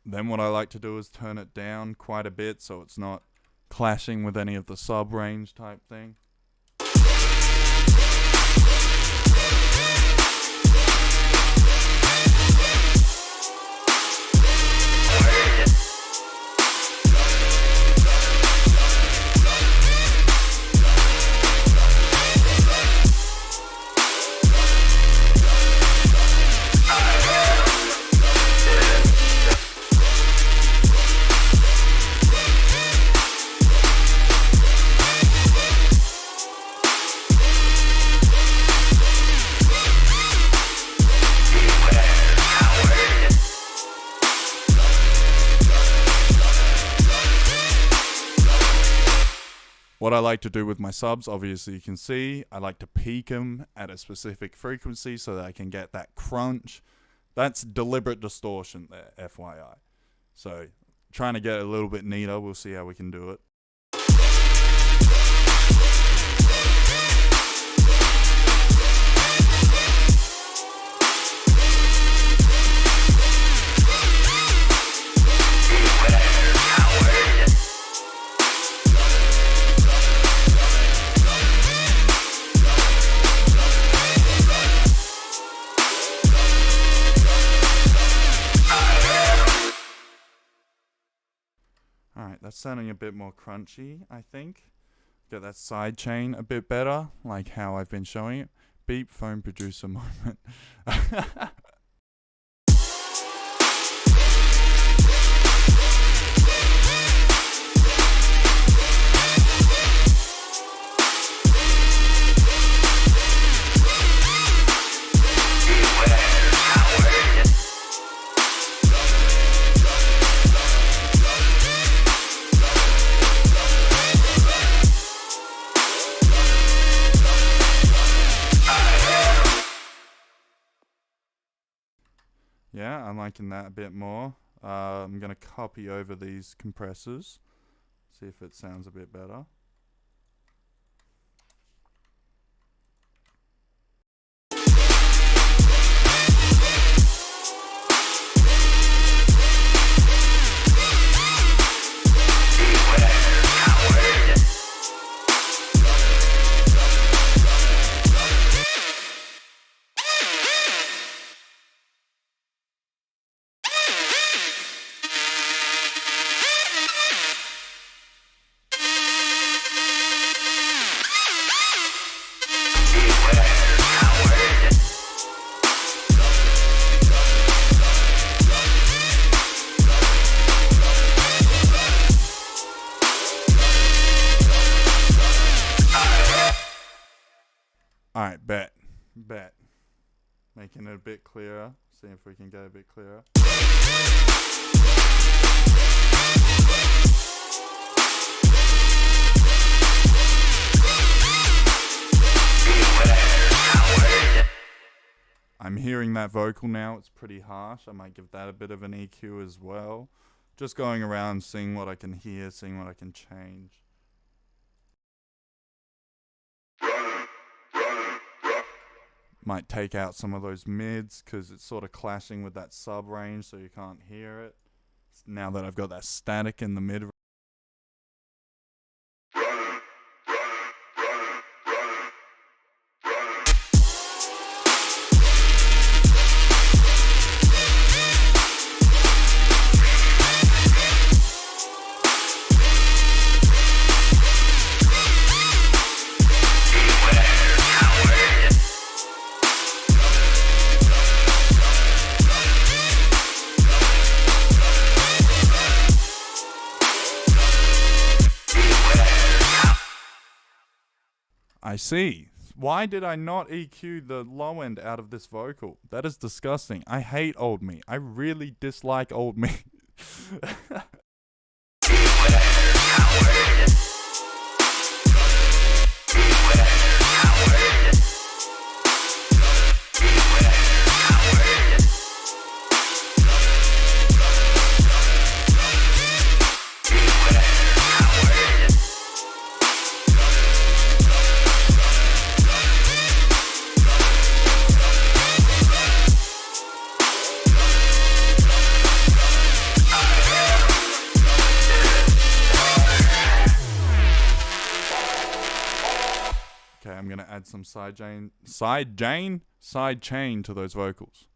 Then what I like to do is turn it down quite a bit so it's not clashing with any of the sub range type thing. What I like to do with my subs, obviously you can see, I like to peak them at a specific frequency so that I can get that crunch. That's deliberate distortion there, FYI. So, trying to get a little bit neater, we'll see how we can do it. Alright, that's sounding a bit more crunchy, I think. Get that side chain a bit better, like how I've been showing it. Beep, phone producer moment. Yeah, I'm liking that a bit more. I'm going to copy over these compressors, see if it sounds a bit better. Alright, bet. Making it a bit clearer. See if we can get a bit clearer. I'm hearing that vocal now. It's pretty harsh. I might give that a bit of an EQ as well. Just going around seeing what I can hear, seeing what I can change. Might take out some of those mids because it's sort of clashing with that sub range, so you can't hear it. Now that I've got that static in the mid. I see. Why did I not EQ the low end out of this vocal? That is disgusting. I hate old me. I really dislike old me. Okay, I'm gonna add some side chain to those vocals.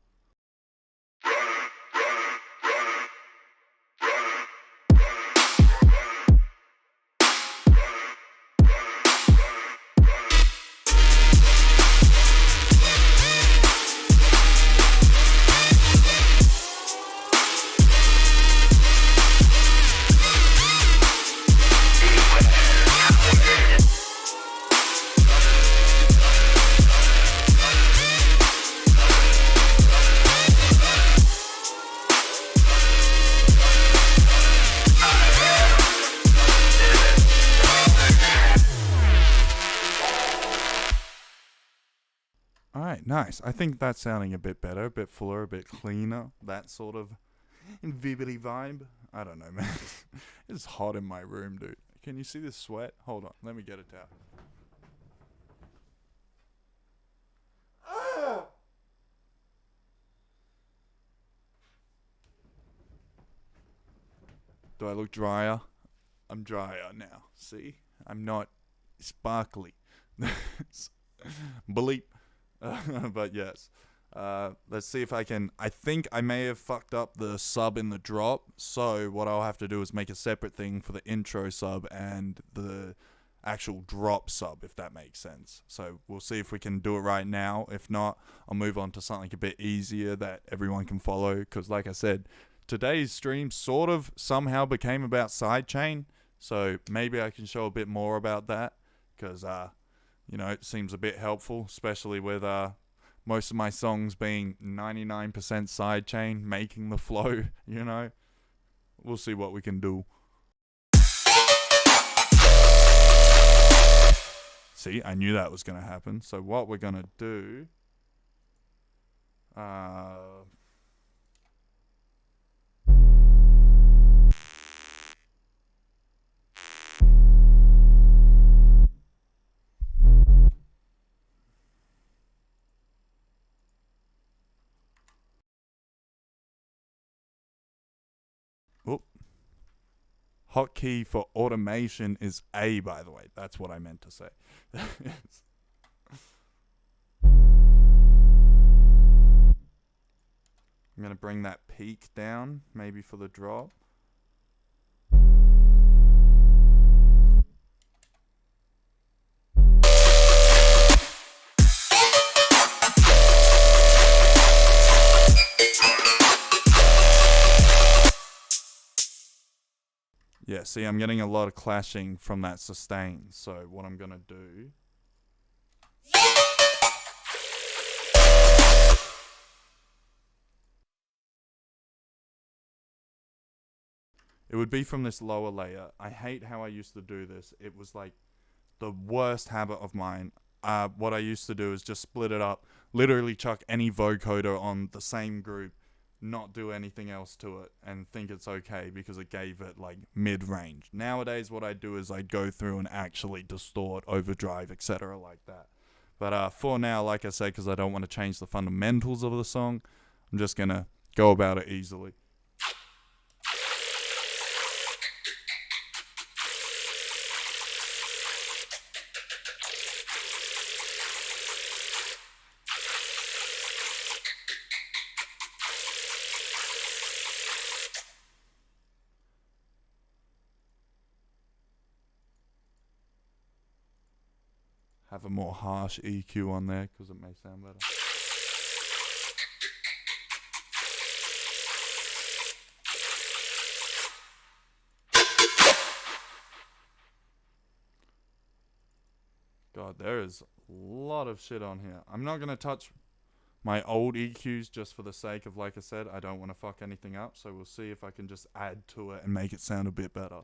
Alright, nice. I think that's sounding a bit better, a bit fuller, a bit cleaner. That sort of vividly vibe. I don't know, man. It's hot in my room, dude. Can you see this sweat? Hold on, let me get it out. Do I look drier? I'm drier now. See? I'm not sparkly. Bleep. But yes. Let's see if I can. I think I may have fucked up the sub in the drop. So what I'll have to do is make a separate thing for the intro sub and the actual drop sub, if that makes sense. So we'll see if we can do it right now. If not, I'll move on to something a bit easier that everyone can follow. Because like I said, today's stream sort of somehow became about sidechain. So maybe I can show a bit more about that. Because, you know, it seems a bit helpful, especially with most of my songs being 99% sidechain, making the flow, you know. We'll see what we can do. See, I knew that was going to happen. So what we're going to do... Hotkey for automation is A, by the way. That's what I meant to say. I'm going to bring that peak down, maybe for the drop. Yeah, see, I'm getting a lot of clashing from that sustain. So what I'm going to do... it would be from this lower layer. I hate how I used to do this. It was like the worst habit of mine. What I used to do is just split it up, literally chuck any vocoder on the same group, not do anything else to it, and think it's okay because it gave it like mid-range. Nowadays, what I do is I go through and actually distort, overdrive, etc. like that. But for now, like I say, because I don't want to change the fundamentals of the song, I'm just going to go about it easily. Have a more harsh EQ on there because it may sound better. God, there is a lot of shit on here. I'm not going to touch my old EQs just for the sake of, like I said, I don't want to fuck anything up. So we'll see if I can just add to it and make it sound a bit better.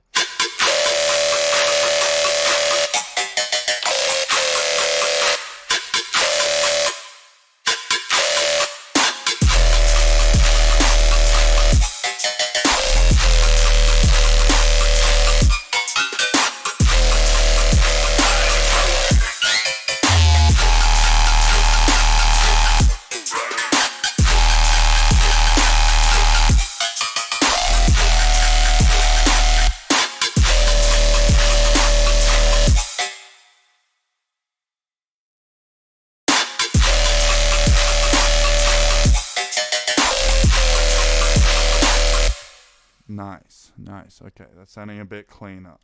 Nice, nice. Okay, that's sounding a bit cleaner.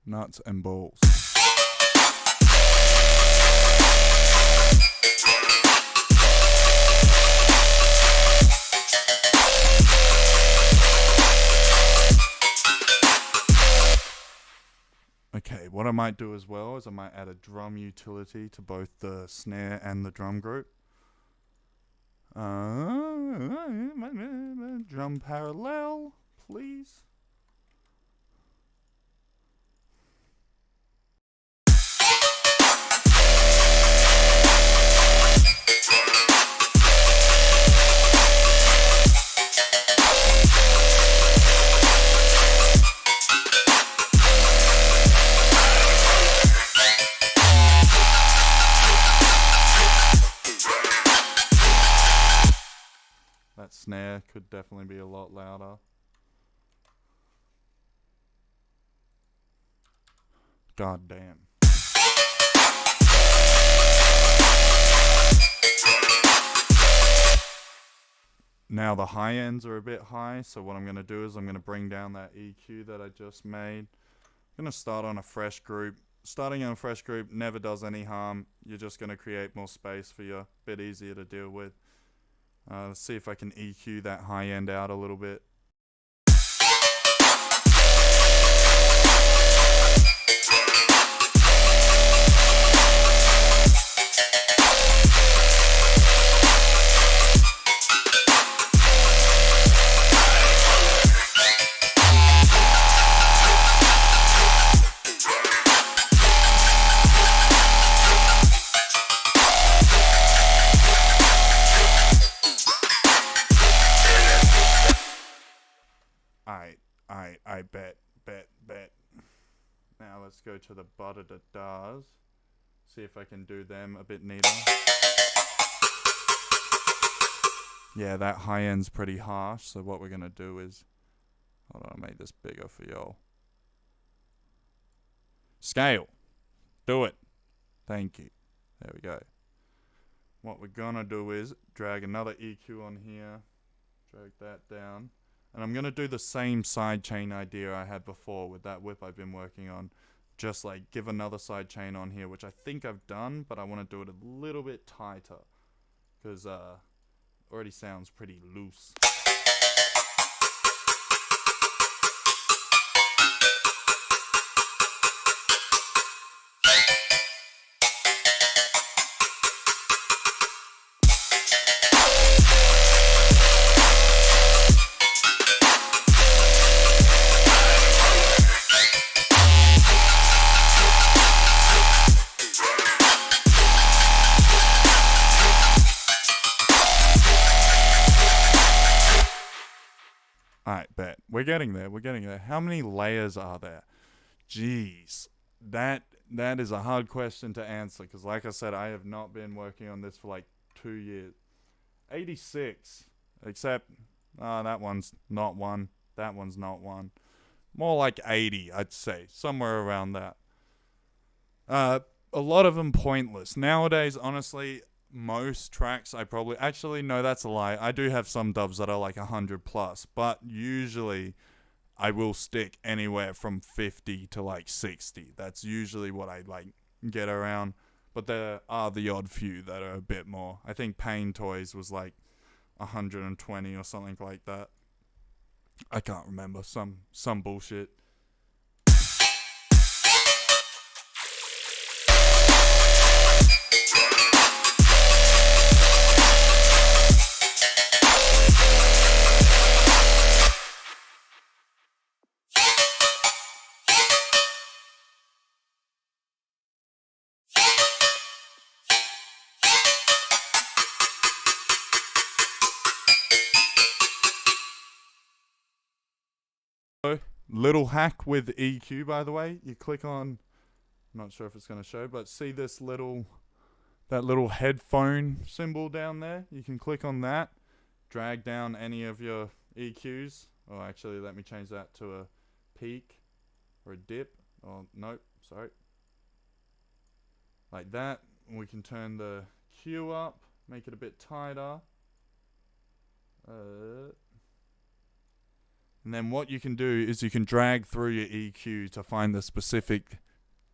Nuts and balls. Okay, what I might do as well is I might add a drum utility to both the snare and the drum group. Drum parallel, please. That snare could definitely be a lot louder. God damn. Now the high ends are a bit high, so what I'm going to do is I'm going to bring down that EQ that I just made. I'm going to start on a fresh group. Starting on a fresh group never does any harm. You're just going to create more space for you, a bit easier to deal with. Let's see if I can EQ that high end out a little bit. I bet. Now let's go to the butter da das. See if I can do them a bit neater. Yeah, that high end's pretty harsh, so what we're gonna do is, hold on, I'll make this bigger for y'all. Scale. Do it. Thank you. There we go. What we're gonna do is drag another EQ on here, drag that down. And I'm going to do the same sidechain idea I had before with that whip I've been working on. Just like give another sidechain on here, which I think I've done, but I want to do it a little bit tighter. because already sounds pretty loose. Alright, bet. We're getting there. We're getting there. How many layers are there? Jeez. That is a hard question to answer, because like I said, I have not been working on this for like 2 years. 86. Except, that one's not one. That one's not one. More like 80, I'd say. Somewhere around that. A lot of them pointless. Nowadays, honestly, most tracks I probably... Actually, no, that's a lie. I do have some dubs that are like 100 plus. But usually, I will stick anywhere from 50 to like 60. That's usually what I like get around. But there are the odd few that are a bit more. I think Pain Toys was like 120 or something like that. I can't remember. Some bullshit. Little hack with EQ, by the way. You click on, I'm not sure if it's going to show, but see this that little headphone symbol down there? You can click on that, drag down any of your EQs. Oh, actually, let me change that to a peak or a dip. Oh, nope, sorry. Like that. We can turn the Q up, make it a bit tighter. And then what you can do is you can drag through your EQ to find the specific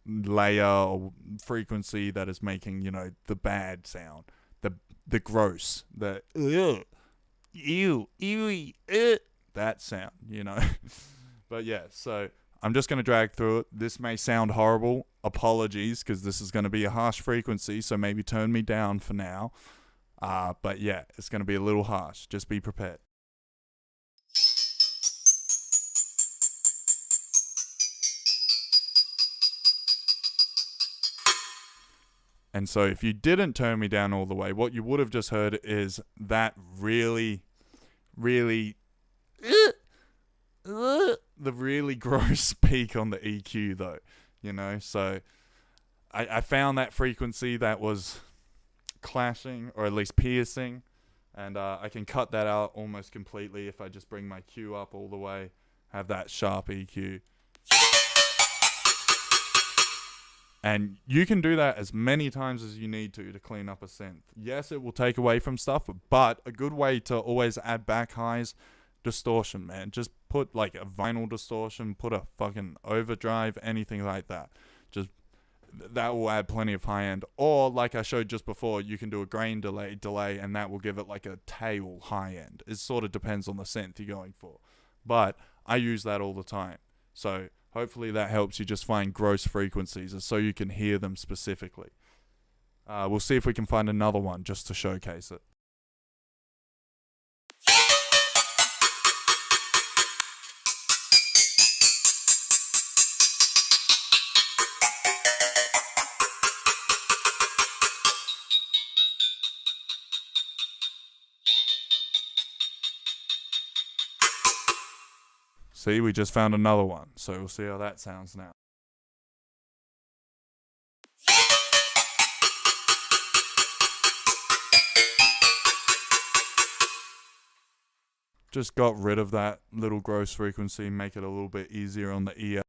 layer or frequency that is making, you know, the bad sound, the gross, the that sound, you know. But yeah, so I'm just going to drag through it. This may sound horrible. Apologies, because this is going to be a harsh frequency, so maybe turn me down for now. But yeah, it's going to be a little harsh. Just be prepared. And so if you didn't turn me down all the way, what you would have just heard is that really, really, the really gross peak on the EQ though, you know? So I found that frequency that was clashing, or at least piercing, and I can cut that out almost completely if I just bring my Q up all the way, have that sharp EQ. And you can do that as many times as you need to clean up a synth. Yes, it will take away from stuff, but a good way to always add back highs, distortion, man. Just put like a vinyl distortion, put a fucking overdrive, anything like that. Just that will add plenty of high end. Or like I showed just before, you can do a grain delay, and that will give it like a tail high end. It sort of depends on the synth you're going for. But I use that all the time. So hopefully that helps you just find gross frequencies so you can hear them specifically. We'll see if we can find another one just to showcase it. See, we just found another one, so we'll see how that sounds now. Just got rid of that little gross frequency, make it a little bit easier on the ear.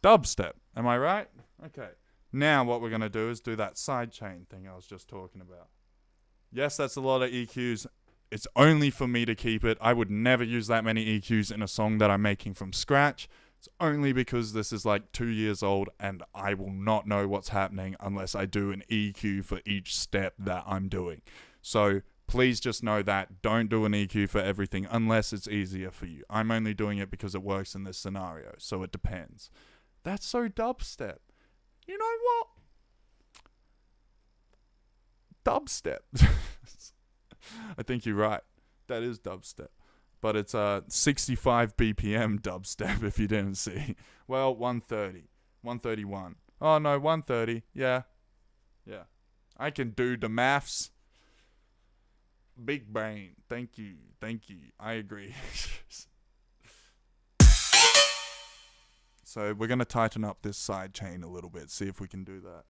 Dubstep. Am I right? Okay. Now what we're going to do is do that sidechain thing I was just talking about. Yes, that's a lot of EQs. It's only for me to keep it. I would never use that many EQs in a song that I'm making from scratch. It's only because this is like 2 years old and I will not know what's happening unless I do an EQ for each step that I'm doing. So please just know that. Don't do an EQ for everything unless it's easier for you. I'm only doing it because it works in this scenario, so it depends. That's so dubstep. You know what? Dubstep. I think you're right. That is dubstep. But it's 65 BPM dubstep if you didn't see. Well, 130. 131. Oh, no, 130. Yeah. Yeah. I can do the maths. Big brain. Thank you. Thank you. I agree. So we're going to tighten up this side chain a little bit. See if we can do that.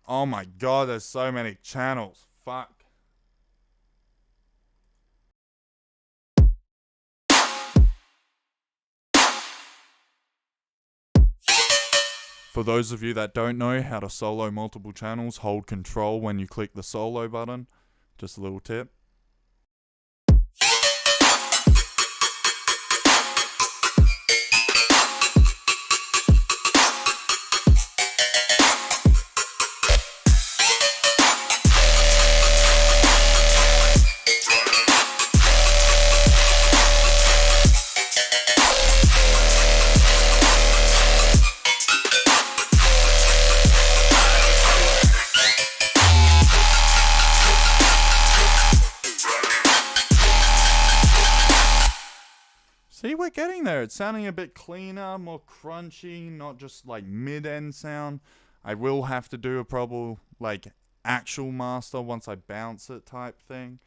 Oh my god, there's so many channels. Fuck. For those of you that don't know how to solo multiple channels, hold control when you click the solo button. Just a little tip. See, we're getting there. It's sounding a bit cleaner, more crunchy, not just like mid-end sound. I will have to do a proper, like, actual master once I bounce it type thing,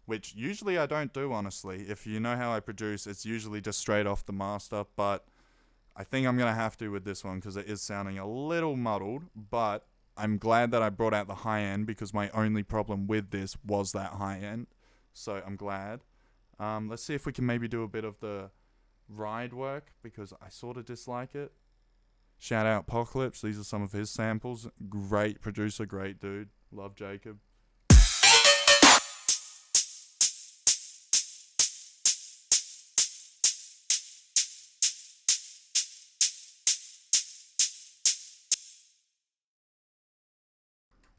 which usually I don't do, honestly. If you know how I produce, it's usually just straight off the master, but I think I'm going to have to with this one because it is sounding a little muddled, but I'm glad that I brought out the high end because my only problem with this was that high end, so I'm glad. Let's see if we can maybe do a bit of the ride work because I sort of dislike it. Shout out Apocalypse. These are some of his samples. Great producer, great dude. Love Jacob.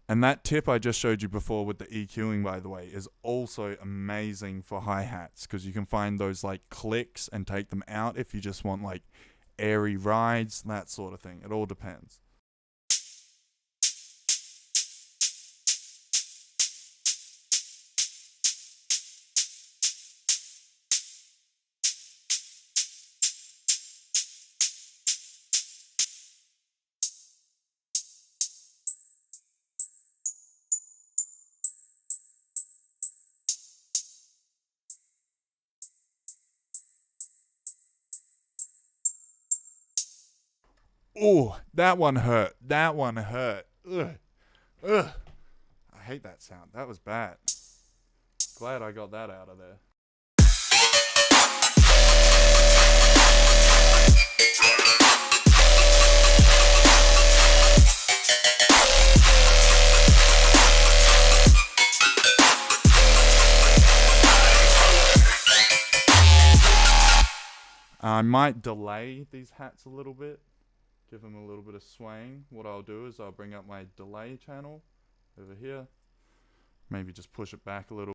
And that tip I just showed you before with the EQing, by the way, is also amazing for hi-hats because you can find those like clicks and take them out if you just want like airy rides, that sort of thing. It all depends. Oh, that one hurt. That one hurt. Ugh. Ugh. I hate that sound. That was bad. Glad I got that out of there. I might delay these hats a little bit. Give them a little bit of swaying. What I'll do is I'll bring up my delay channel over here. Maybe just push it back a little.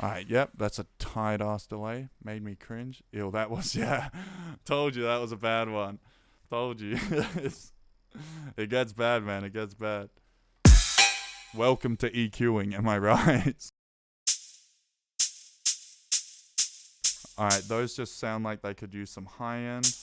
Alright, yep, that's a tight ass delay. Made me cringe. Ew, that was, yeah. Told you that was a bad one. Told you. It gets bad, man. It gets bad. Welcome to EQing, am I right? Alright, those just sound like they could use some high end.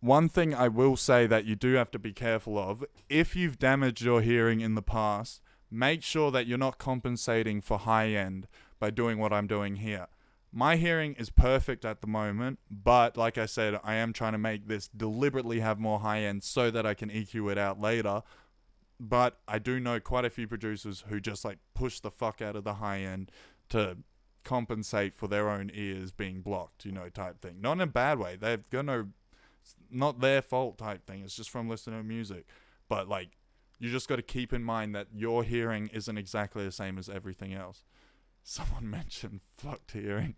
one thing I will say that you do have to be careful of, if you've damaged your hearing in the past, make sure that you're not compensating for high end by doing what I'm doing here. My hearing is perfect at the moment, but like I said, I am trying to make this deliberately have more high end so that I can EQ it out later. But I do know quite a few producers who just like push the fuck out of the high end to compensate for their own ears being blocked, type thing. Not in a bad way. They've got no, it's not their fault type thing. It's just from listening to music. But like, you just got to keep in mind that your hearing isn't exactly the same as everything else. Someone mentioned fucked hearing.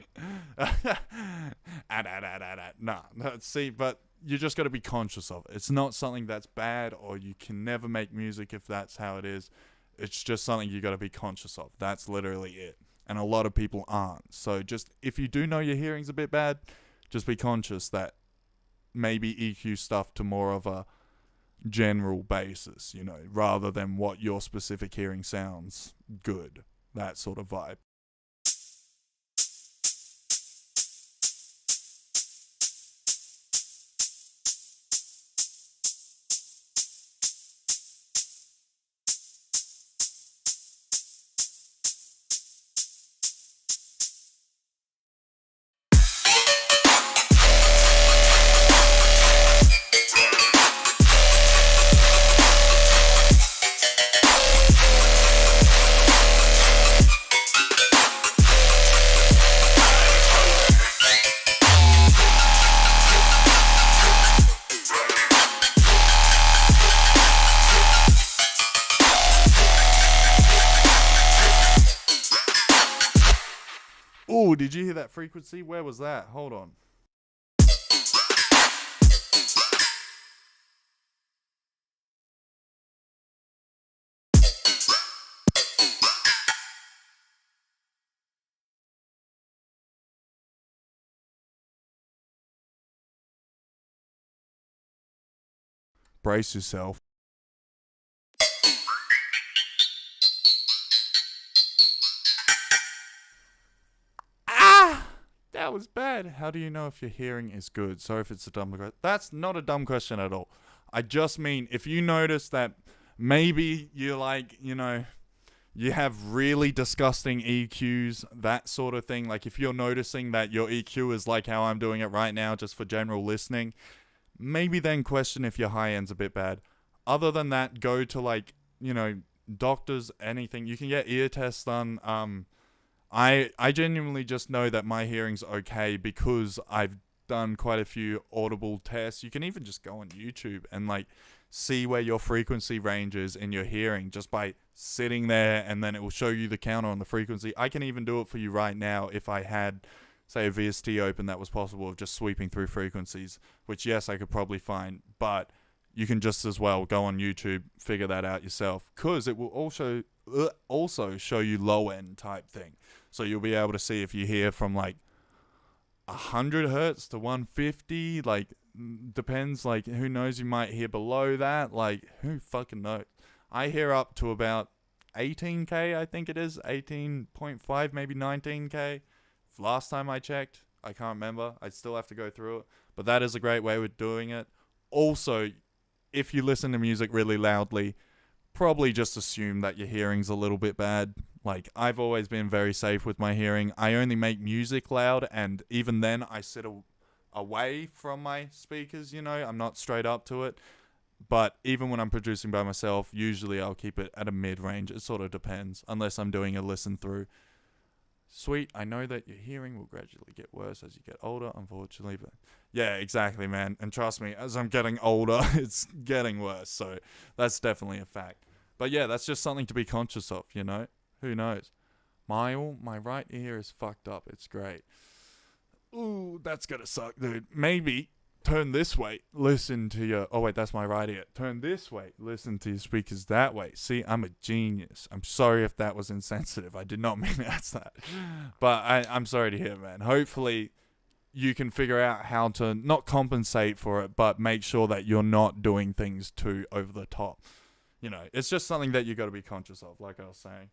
Nah, see, but you just got to be conscious of it. It's not something that's bad, or you can never make music if that's how it is. It's just something you got to be conscious of. That's literally it. And a lot of people aren't. So just, if you do know your hearing's a bit bad, just be conscious that maybe EQ stuff to more of a general basis, rather than what your specific hearing sounds good. That sort of vibe. Ooh, did you hear that frequency? Where was that? Hold on. Brace yourself. That was bad. How do you know if your hearing is good? Sorry if it's a dumb question. That's not a dumb question at all. I just mean, if you notice that maybe you're like, you have really disgusting EQs, that sort of thing. Like if you're noticing that your EQ is like how I'm doing it right now, just for general listening, maybe then question if your high end's a bit bad. Other than that, go to like, doctors, anything. You can get ear tests done. I genuinely just know that my hearing's okay because I've done quite a few audible tests. You can even just go on YouTube and like see where your frequency range is in your hearing just by sitting there, and then it will show you the counter on the frequency. I can even do it for you right now if I had, say, a VST open that was possible of just sweeping through frequencies, which yes, I could probably find, but you can just as well go on YouTube, figure that out yourself, because it will also show you low end type thing. So you'll be able to see if you hear from like 100 hertz to 150, like depends, like who knows, you might hear below that, like who fucking knows. I hear up to about 18k, I think it is 18.5, maybe 19k. Last time I checked, I can't remember. I still have to go through it, but that is a great way of doing it. Also, if you listen to music really loudly, probably just assume that your hearing's a little bit bad. Like, I've always been very safe with my hearing. I only make music loud, and even then I sit away from my speakers, I'm not straight up to it. But even when I'm producing by myself, usually I'll keep it at a mid-range. It sort of depends, unless I'm doing a listen through. Sweet, I know that your hearing will gradually get worse as you get older, unfortunately. But yeah, exactly, man. And trust me, as I'm getting older, it's getting worse. So that's definitely a fact. But yeah, that's just something to be conscious of, Who knows? My right ear is fucked up. It's great. Ooh, that's gonna suck, dude. Maybe turn this way, listen to your... Oh, wait, that's my right ear. Turn this way, listen to your speakers that way. See, I'm a genius. I'm sorry if that was insensitive. I did not mean that's that. But I'm sorry to hear, man. Hopefully, you can figure out how to not compensate for it, but make sure that you're not doing things too over the top. It's just something that you got to be conscious of, like I was saying.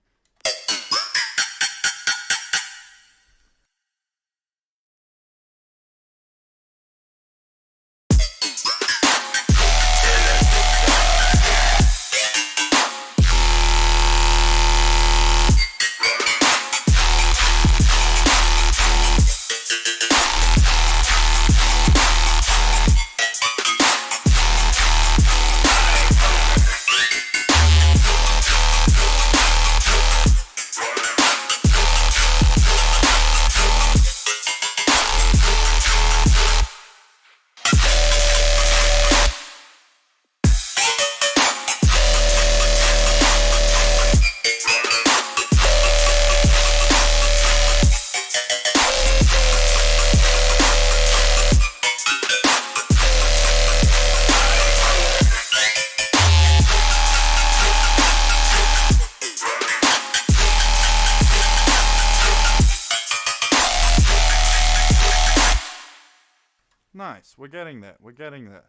nice. We're getting there. We're getting there.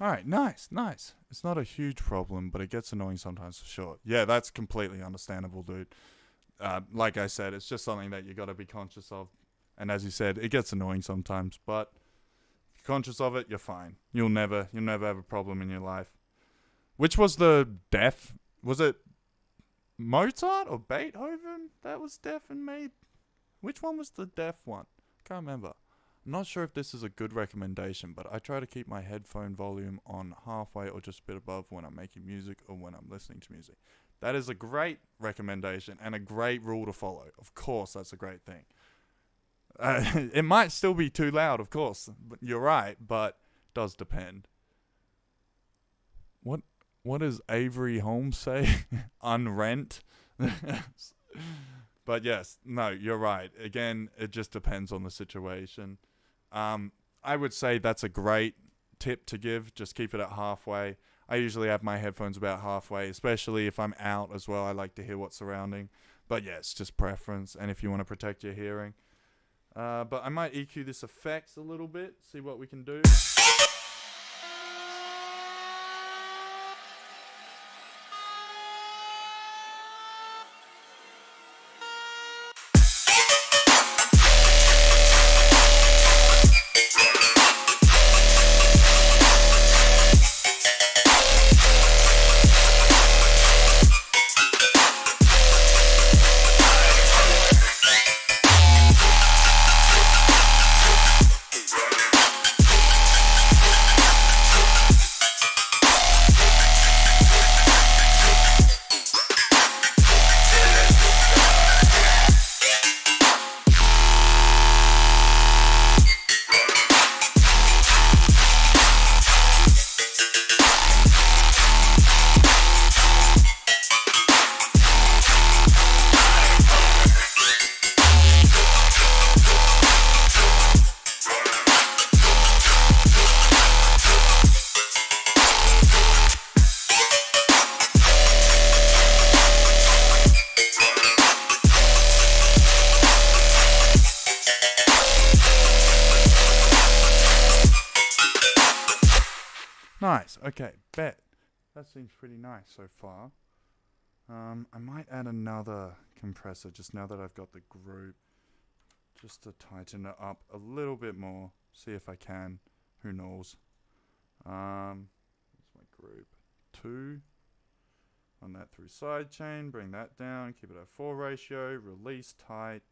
Alright, nice. It's not a huge problem, but it gets annoying sometimes for sure. Yeah, that's completely understandable, dude. Like I said, it's just something that you gotta be conscious of. And as you said, it gets annoying sometimes, but if you're conscious of it, you're fine. You'll never have a problem in your life. Which was the deaf? Was it Mozart or Beethoven that was deaf and made? Which one was the deaf one? Can't remember. I'm not sure if this is a good recommendation, but I try to keep my headphone volume on halfway or just a bit above when I'm making music or when I'm listening to music. That is a great recommendation and a great rule to follow. Of course, that's a great thing. It might still be too loud, of course. But you're right, but it does depend. What does Avery Holmes say? Unrent? But yes, no, you're right. Again, it just depends on the situation. I would say that's a great tip to give. Just keep it at halfway. I usually have my headphones about halfway, especially if I'm out as well. I like to hear what's surrounding. But yeah, it's just preference, and if you want to protect your hearing. But I might EQ this effects a little bit, see what we can do. Nice. Okay, bet. That seems pretty nice so far. I might add another compressor just now that I've got the group, just to tighten it up a little bit more. See if I can. Who knows? That's my group 2. Run that through sidechain. Bring that down. Keep it at 4 ratio. Release tight.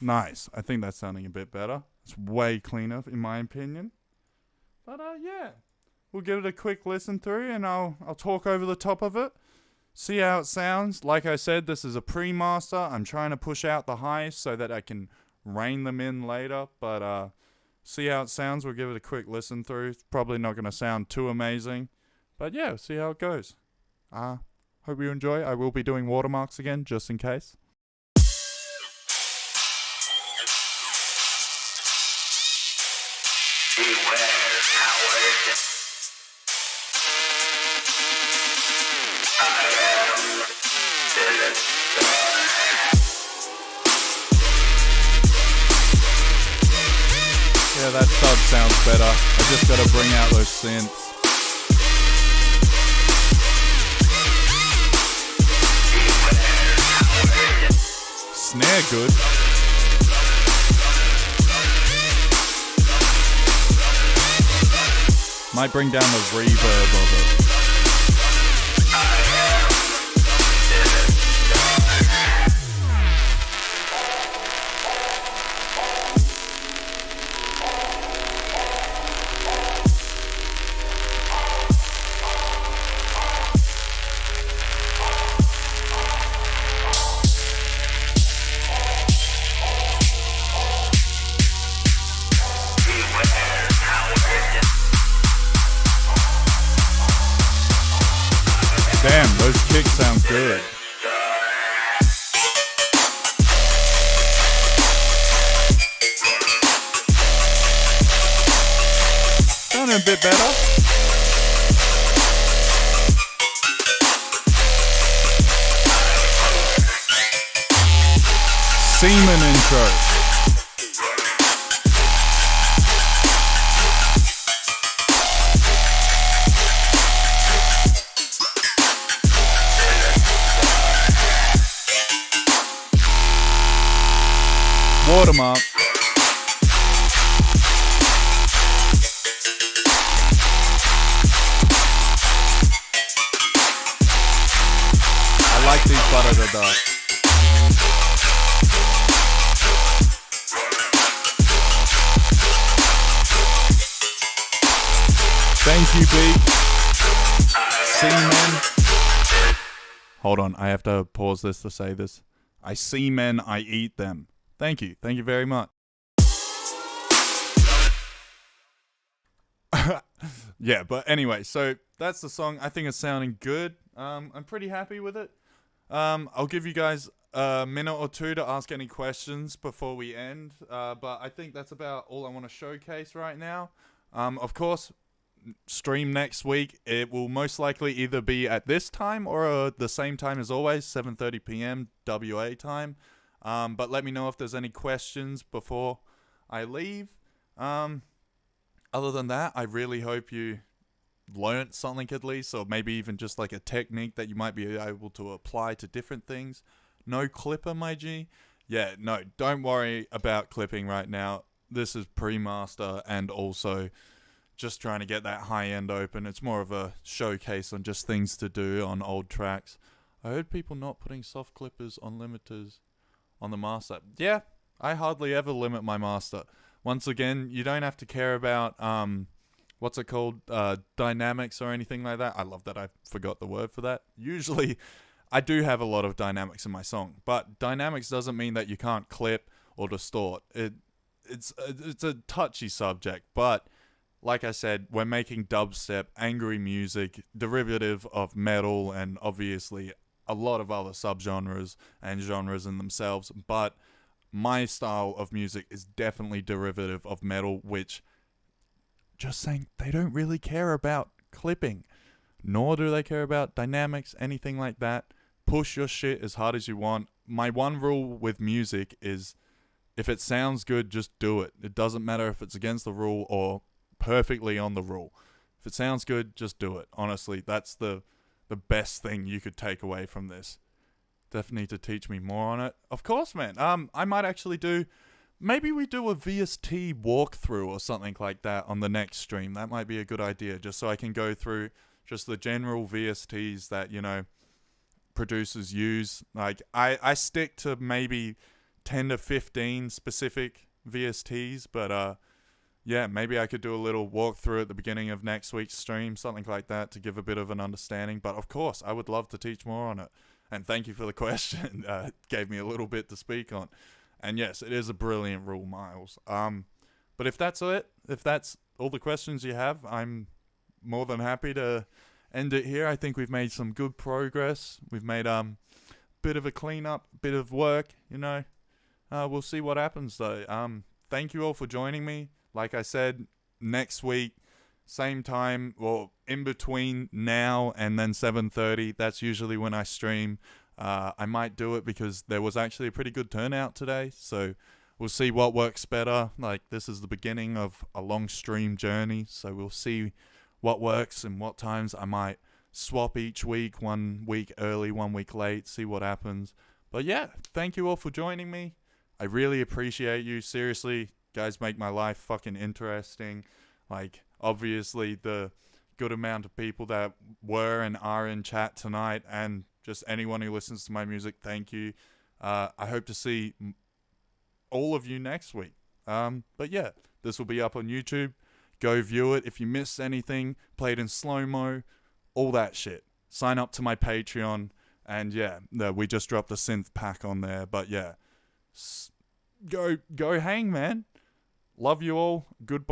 Nice. I think that's sounding a bit better. It's way cleaner in my opinion. But yeah. We'll give it a quick listen through and I'll talk over the top of it. See how it sounds. Like I said, this is a pre-master. I'm trying to push out the highs so that I can rein them in later. But see how it sounds. We'll give it a quick listen through. It's probably not going to sound too amazing. But yeah, see how it goes. Hope you enjoy. I will be doing watermarks again just in case. Beware, coward. I am Sinistar. Yeah, that dub sounds better. I just gotta bring out those synths. Snare good. Might bring down the reverb of it. Damn, those kicks sound good. Sounding a bit better. Seaman intro. Watermark. I like these butter the dark. Thank you, B. Seamen. Hold on, I have to pause this to say this. I see men, I eat them. Thank you. Thank you very much. Yeah, but anyway, so that's the song. I think it's sounding good. I'm pretty happy with it. I'll give you guys a minute or two to ask any questions before we end. But I think that's about all I want to showcase right now. Of course, stream next week. It will most likely either be at this time or the same time as always, 7:30 p.m. WA time. But let me know if there's any questions before I leave. Other than that, I really hope you learnt something at least, or maybe even just like a technique that you might be able to apply to different things. No clipper, my G. Yeah, no, don't worry about clipping right now. This is pre-master and also just trying to get that high end open. It's more of a showcase on just things to do on old tracks. I heard people not putting soft clippers on limiters on the master. Yeah, I hardly ever limit my master. Once again, you don't have to care about what's it called, dynamics or anything like that. I love that I forgot the word for that. Usually I do have a lot of dynamics in my song, but dynamics doesn't mean that you can't clip or distort. It's a touchy subject, but like I said, we're making dubstep, angry music, derivative of metal, and obviously a lot of other subgenres and genres in themselves, but my style of music is definitely derivative of metal, which, just saying, they don't really care about clipping, nor do they care about dynamics, anything like that. Push your shit as hard as you want. My one rule with music is, if it sounds good, just do it. It doesn't matter if it's against the rule or perfectly on the rule. If it sounds good, just do it. Honestly, that's the best thing you could take away from this. Definitely to teach me more on it. Of course, man. I might actually do, maybe we do a VST walkthrough or something like that on the next stream. That might be a good idea, just so I can go through just the general VSTs that, you know, producers use. Like, I stick to maybe 10 to 15 specific VSTs, but yeah, maybe I could do a little walkthrough at the beginning of next week's stream, something like that, to give a bit of an understanding. But of course, I would love to teach more on it. And thank you for the question. It gave me a little bit to speak on. And yes, it is a brilliant rule, Miles. But if that's it, if that's all the questions you have, I'm more than happy to end it here. I think we've made some good progress. We've made bit of a cleanup, bit of work, you know. We'll see what happens though. Thank you all for joining me. Like I said, next week, same time, well, in between now and then 7:30, that's usually when I stream. I might do it because there was actually a pretty good turnout today, so we'll see what works better. Like, this is the beginning of a long stream journey, so we'll see what works and what times. I might swap each week, 1 week early, 1 week late, see what happens. But yeah, thank you all for joining me. I really appreciate you. Seriously, guys make my life fucking interesting. Like, obviously, the good amount of people that were and are in chat tonight, and just anyone who listens to my music, thank you. I hope to see all of you next week. But yeah, this will be up on YouTube. Go view it. If you missed anything, played in slow-mo, all that shit. Sign up to my Patreon. And yeah, we just dropped a synth pack on there. But yeah, go hang, man. Love you all. Goodbye.